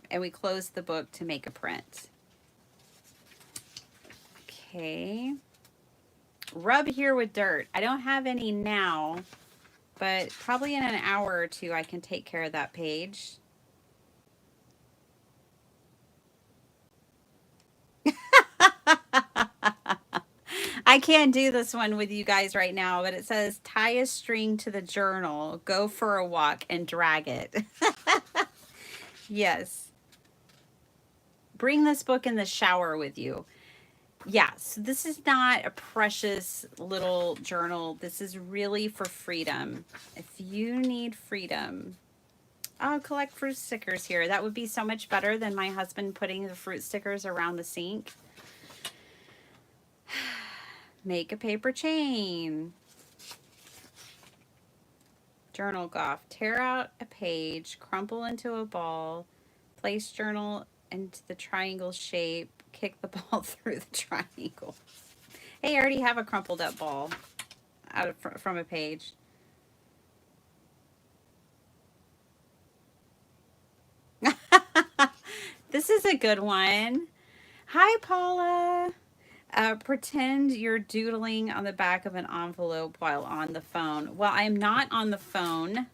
And we closed the book to make a print. Okay. Rub here with dirt. I don't have any now, but probably in an hour or two I can take care of that page. I can't do this one with you guys right now, but it says tie a string to the journal, go for a walk, and drag it. Yes. Bring this book in the shower with you. Yeah, so this is not a precious little journal. This is really for freedom. If you need freedom, I'll collect fruit stickers here. That would be so much better than my husband putting the fruit stickers around the sink. Make a paper chain. Journal Goff. Tear out a page, crumple into a ball, place journal into the triangle shape, kick the ball through the triangle. Hey, I already have a crumpled up ball out of, from a page. This is a good one. Hi, Paula. Pretend you're doodling on the back of an envelope while on the phone. Well, I'm not on the phone,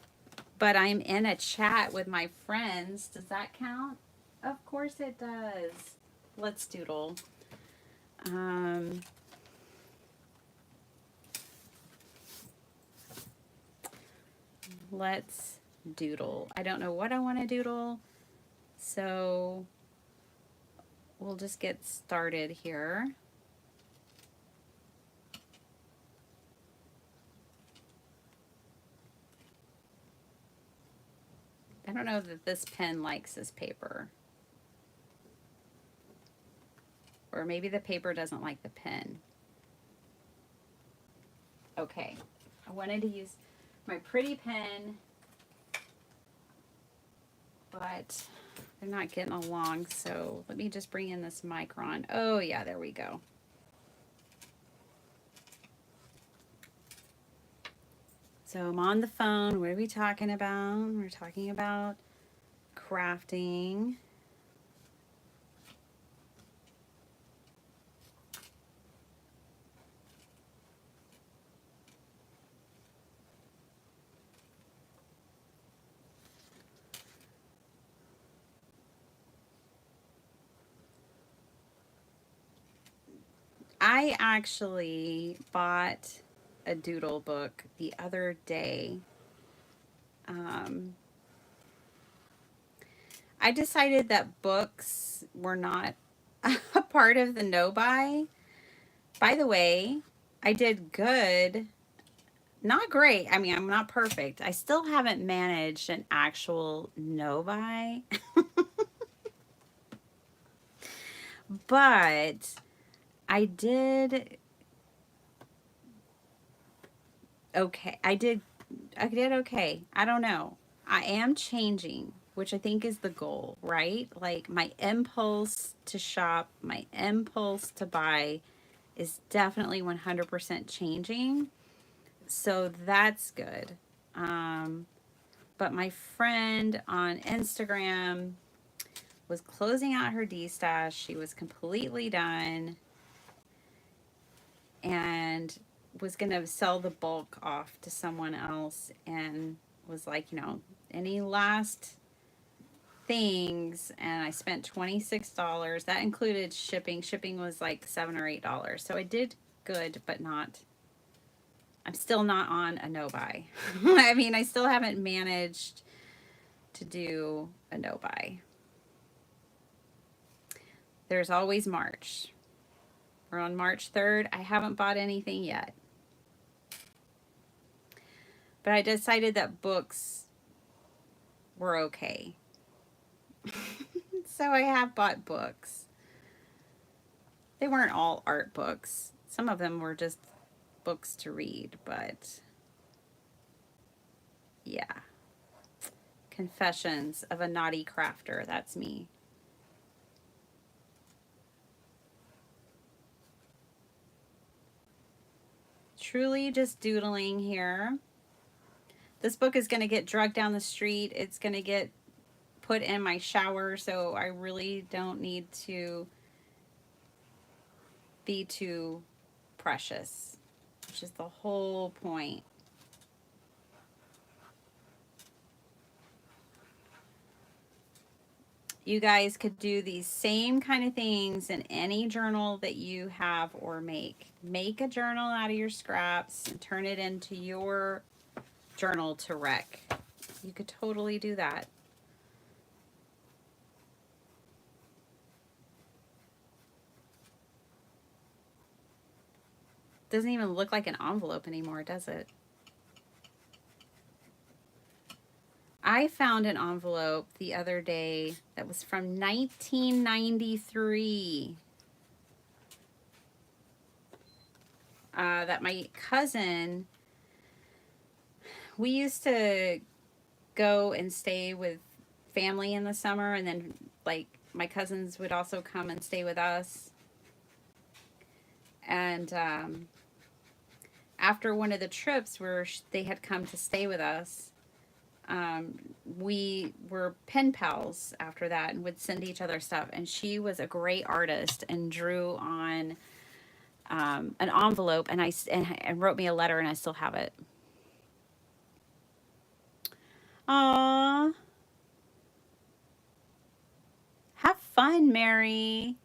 but I'm in a chat with my friends. Does that count? Of course it does. Let's doodle. Let's doodle. I don't know what I want to doodle, so we'll just get started here. I don't know that this pen likes this paper. Or maybe the paper doesn't like the pen. Okay, I wanted to use my pretty pen, but they're not getting along, so let me just bring in this micron. Oh yeah, there we go. So I'm on the phone. What are we talking about? We're talking about crafting. I actually bought a doodle book the other day. I decided that books were not a part of the no buy. By the way, I did good. Not great. I mean, I'm not perfect. I still haven't managed an actual no buy. But I did okay. I did okay. I don't know. I am changing, which I think is the goal, right? Like my impulse to shop, my impulse to buy is definitely 100% changing. So that's good. Um, but my friend on Instagram was closing out her D stash. She was completely done and was going to sell the bulk off to someone else and was like, any last things, and I spent $26. That included shipping. Shipping was like $7 or $8. So I did good, but not I'm still not on a no buy. I mean, I still haven't managed to do a no buy. There's always March. We're on March 3rd. I haven't bought anything yet. But I decided that books were okay. So I have bought books. They weren't all art books. Some of them were just books to read, but yeah. Confessions of a Naughty Crafter. That's me. Truly just doodling here. This book is going to get drugged down the street. It's going to get put in my shower, so I really don't need to be too precious, which is the whole point. You guys could do these same kind of things in any journal that you have or make. Make a journal out of your scraps and turn it into your journal to wreck. You could totally do that. Doesn't even look like an envelope anymore, does it? I found an envelope the other day that was from 1993. That my cousin, we used to go and stay with family in the summer, and then like my cousins would also come and stay with us. And after one of the trips where they had come to stay with us, we were pen pals after that and would send each other stuff. And she was a great artist and drew on an envelope and wrote me a letter, and I still have it. Aww. Have fun, Mary.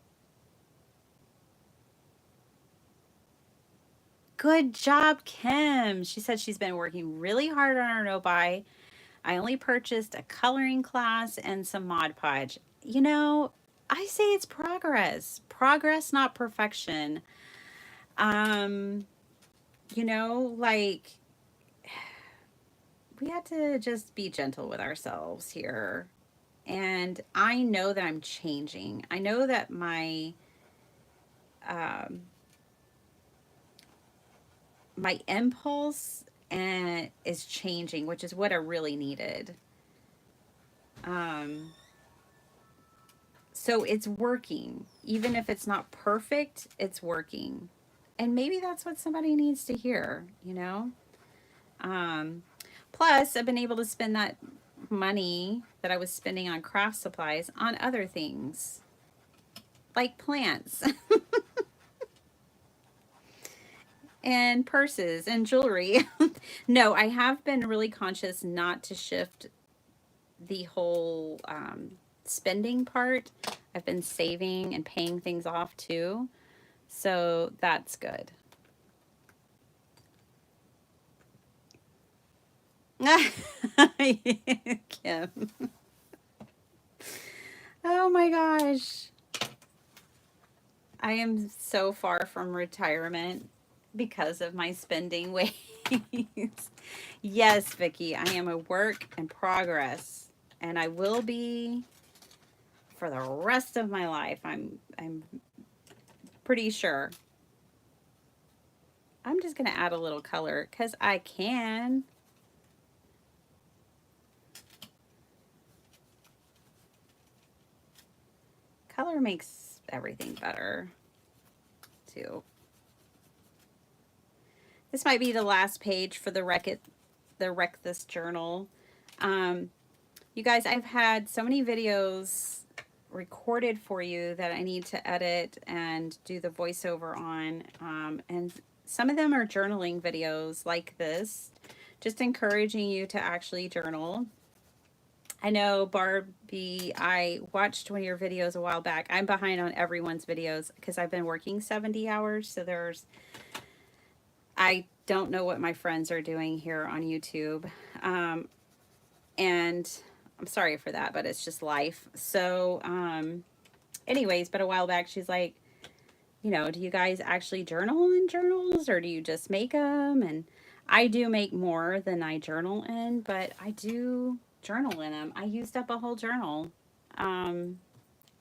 Good job, Kim. She said she's been working really hard on her no buy. I only purchased a coloring class and some Mod Podge. I say it's progress. Progress, not perfection. Like we have to just be gentle with ourselves here. And I know that I'm changing. I know that my impulse is changing, which is what I really needed. So it's working. Even if it's not perfect, it's working. And maybe that's what somebody needs to hear, Plus, I've been able to spend that money that I was spending on craft supplies on other things, like plants and purses and jewelry. No, I have been really conscious not to shift the whole spending part. I've been saving and paying things off too. So that's good. Kim. Oh my gosh. I am so far from retirement because of my spending ways. Yes, Vicky, I am a work in progress, and I will be for the rest of my life. I'm pretty sure. I'm just going to add a little color cuz I can. Color makes everything better, too. This might be the last page for the Wreck This journal. You guys, I've had so many videos recorded for you that I need to edit and do the voiceover on. And some of them are journaling videos like this, just encouraging you to actually journal. I know, Barbie, I watched one of your videos a while back. I'm behind on everyone's videos because I've been working 70 hours. So I don't know what my friends are doing here on YouTube. And I'm sorry for that, but it's just life. So, anyways, but a while back, she's like, do you guys actually journal in journals or do you just make them? And I do make more than I journal in, but I do journal in them. I used up a whole journal and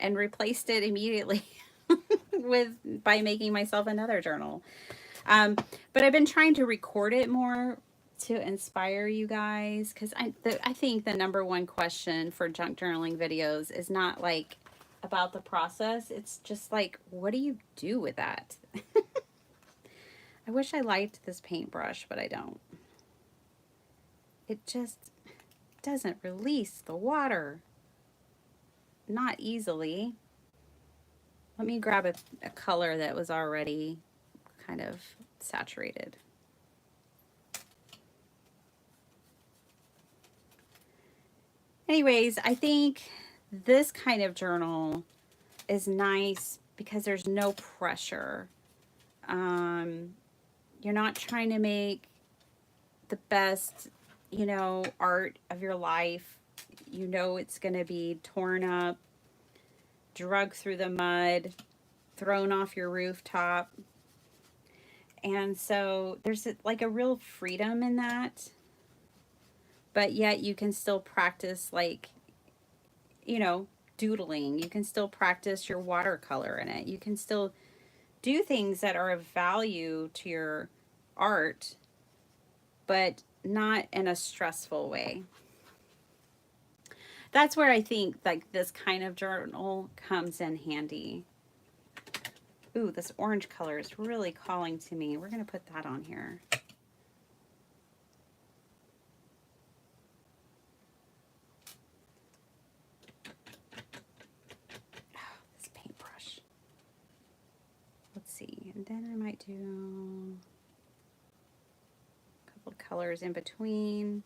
replaced it immediately by making myself another journal. But I've been trying to record it more to inspire you guys because I think the number one question for junk journaling videos is not like about the process. It's just like, what do you do with that? I wish I liked this paintbrush, but I don't. It just doesn't release the water. Not easily. Let me grab a color that was already kind of saturated. Anyways, I think this kind of journal is nice because there's no pressure. You're not trying to make the best, art of your life. It's going to be torn up, dragged through the mud, thrown off your rooftop. And so there's like a real freedom in that. But yet you can still practice doodling. You can still practice your watercolor in it. You can still do things that are of value to your art, but not in a stressful way. That's where I think like this kind of journal comes in handy. Ooh, this orange color is really calling to me. We're going to put that on here. Oh, this paintbrush. Let's see. And then I might do a couple of colors in between.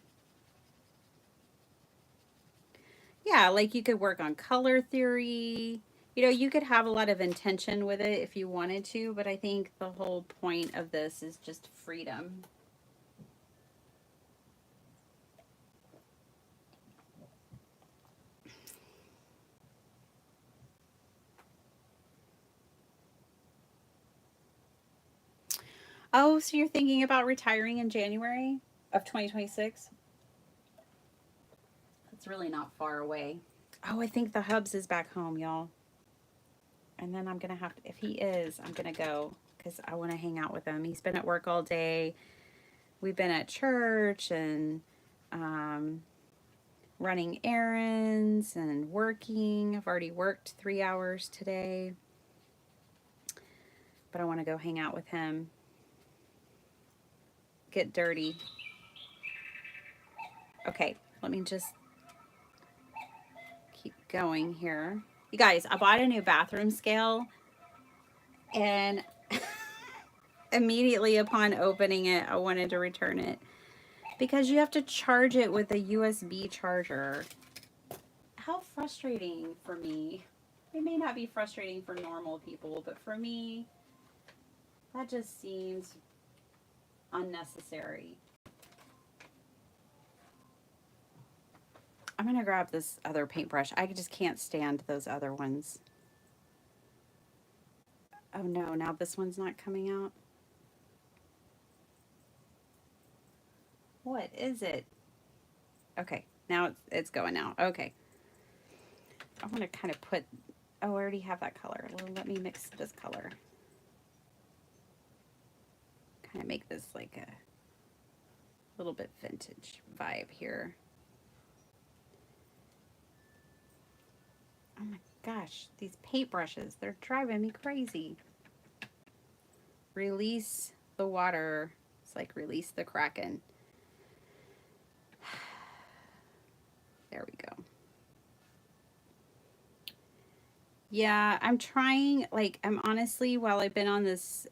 Yeah, like you could work on color theory. You could have a lot of intention with it if you wanted to, but I think the whole point of this is just freedom. Oh, so you're thinking about retiring in January of 2026? It's really not far away. Oh, I think the Hubs is back home, y'all. And then I'm going to have to, if he is, I'm going to go because I want to hang out with him. He's been at work all day. We've been at church and running errands and working. I've already worked 3 hours today. But I want to go hang out with him. Get dirty. Okay, let me just keep going here. You guys, I bought a new bathroom scale and immediately upon opening it, I wanted to return it because you have to charge it with a USB charger. How frustrating for me. It may not be frustrating for normal people, but for me, that just seems unnecessary. I'm going to grab this other paintbrush. I just can't stand those other ones. Oh no, now this one's not coming out. What is it? Okay, now it's going now. Okay. I want to kind of put, oh, I already have that color. Well, let me mix this color. Kind of make this like a little bit vintage vibe here. Oh my gosh, these paintbrushes, they're driving me crazy. Release the water. It's like release the Kraken. There we go. Yeah, I'm trying, like, I'm honestly, while I've been on this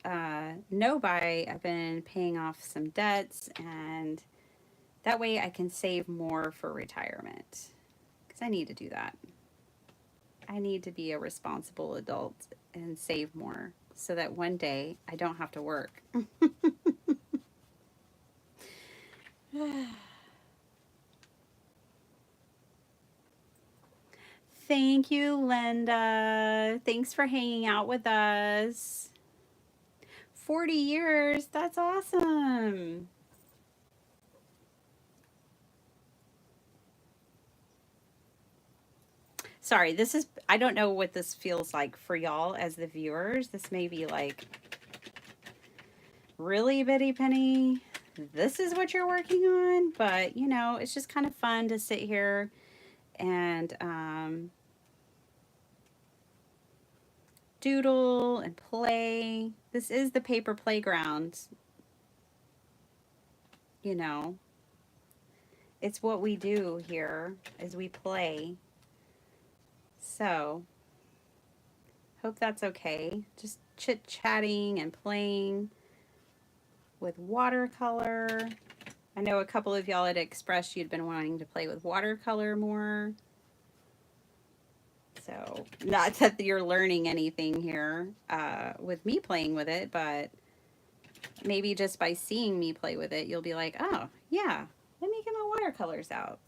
no buy, I've been paying off some debts, and that way I can save more for retirement. Because I need to do that. I need to be a responsible adult and save more so that one day I don't have to work. Thank you, Linda. Thanks for hanging out with us. 40 years. That's awesome. Sorry, this is, I don't know what this feels like for y'all as the viewers. This may be like, really, Bitty Penny? This is what you're working on? But, you know, it's just kind of fun to sit here and doodle and play. This is the paper playground. You know, it's what we do here is we play. So, hope that's okay. Just chit-chatting and playing with watercolor. I know a couple of y'all had expressed you'd been wanting to play with watercolor more. So, not that you're learning anything here with me playing with it, but maybe just by seeing me play with it, you'll be like, oh, yeah, let me get my watercolors out.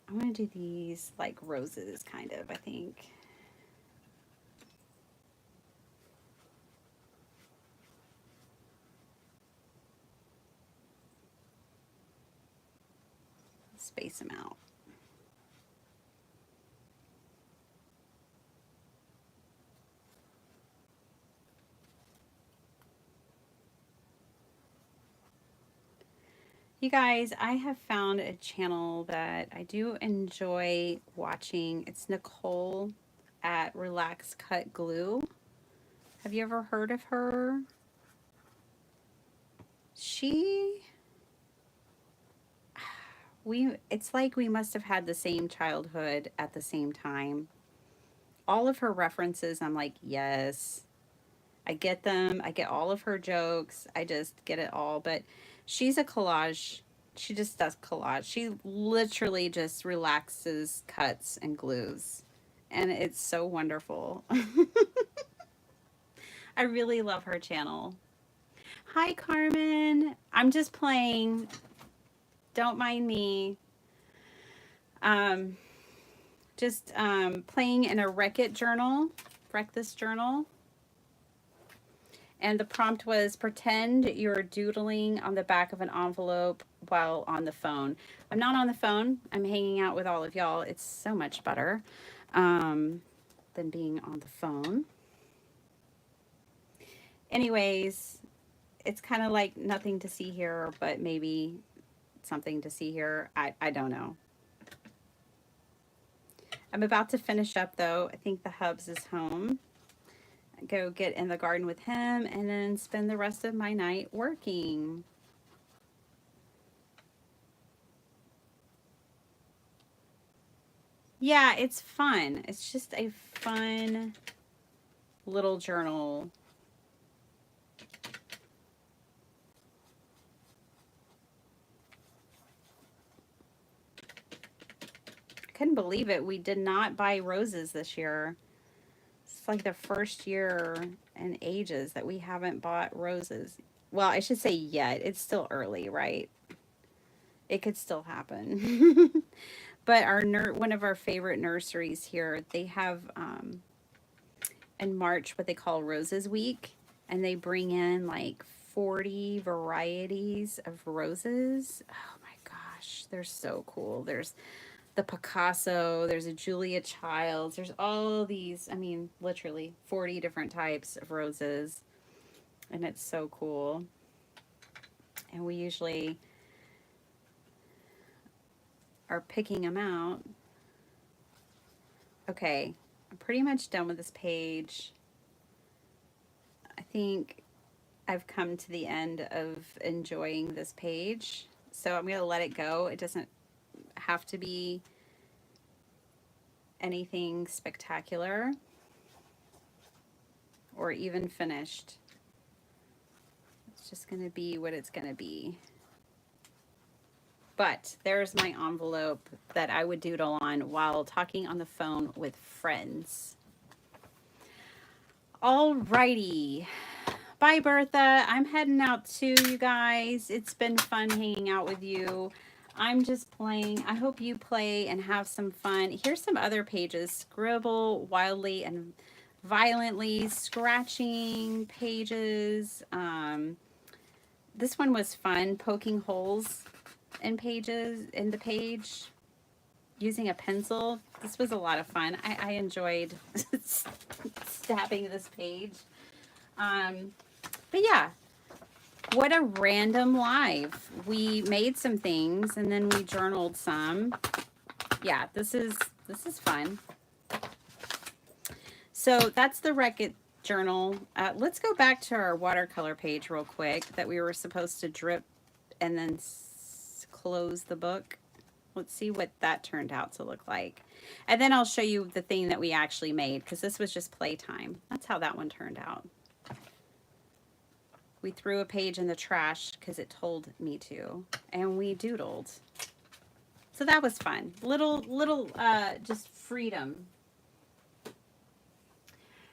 I'm going to do these like roses, kind of, I think. Space them out. You guys, I have found a channel that I do enjoy watching. It's Nicole at Relax Cut Glue. Have you ever heard of her? It's like we must have had the same childhood at the same time. All of her references, I'm like, yes, I get them. I get all of her jokes. I just get it all. But she's a collage. She just does collage. She literally just relaxes, cuts, and glues. And it's so wonderful. I really love her channel. Hi, Carmen. I'm just playing. Don't mind me. Just playing in a Wreck It journal. Wreck This journal. And the prompt was pretend you're doodling on the back of an envelope while on the phone. I'm not on the phone. I'm hanging out with all of y'all. It's so much better than being on the phone. Anyways, it's kind of like nothing to see here, but maybe something to see here. I don't know. I'm about to finish up though. I think the hubs is home. Go get in the garden with him and then spend the rest of my night working. Yeah, it's fun. It's just a fun little journal. I couldn't believe it. We did not buy roses this year. It's like the first year in ages that we haven't bought roses. Well, I should say yet. It's still early, right? It could still happen. But one of our favorite nurseries here, they have in March what they call Roses Week, and they bring in like 40 varieties of roses. Oh my gosh, they're so cool. There's the Picasso, there's a Julia Childs, there's all these, I mean, literally 40 different types of roses, and it's so cool. And we usually are picking them out. Okay, I'm pretty much done with this page. I think I've come to the end of enjoying this page, so I'm going to let it go. It doesn't have to be anything spectacular or even finished. It's just going to be what it's going to be. But there's my envelope that I would doodle on while talking on the phone with friends. Alrighty. Bye, Bertha. I'm heading out too, you guys. It's been fun hanging out with you. I'm just playing. I hope you play and have some fun. Here's some other pages. Scribble wildly and violently, scratching pages. This one was fun, poking holes in the page, using a pencil. This was a lot of fun. I enjoyed stabbing this page. But yeah, what a random live. We made some things and then we journaled some. Yeah, this is fun. So that's the Wreck-It journal. Let's go back to our watercolor page real quick that we were supposed to drip and then close the book. Let's see what that turned out to look like. And then I'll show you the thing that we actually made, because this was just playtime. That's how that one turned out. We threw a page in the trash because it told me to, and we doodled. So that was fun. Little just freedom.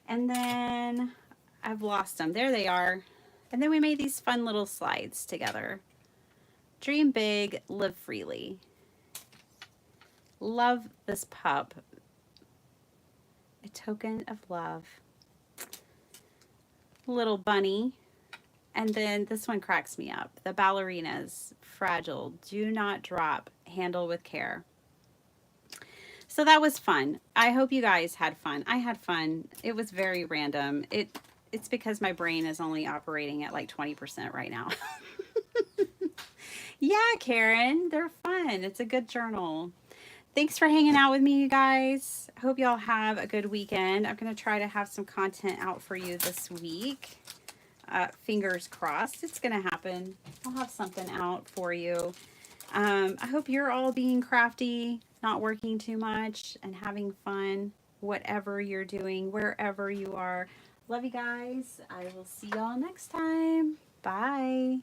And then I've lost them. There they are. And then we made these fun little slides together. Dream big, live freely. Love this pup. A token of love. Little bunny. And then this one cracks me up. The ballerinas, fragile, do not drop, handle with care. So that was fun. I hope you guys had fun. I had fun. It was very random. It's because my brain is only operating at like 20% right now. Yeah, Karen, they're fun. It's a good journal. Thanks for hanging out with me, you guys. I hope y'all have a good weekend. I'm going to try to have some content out for you this week. Fingers crossed. It's going to happen. I'll have something out for you. I hope you're all being crafty, not working too much, and having fun, whatever you're doing, wherever you are. Love you guys. I will see y'all next time. Bye.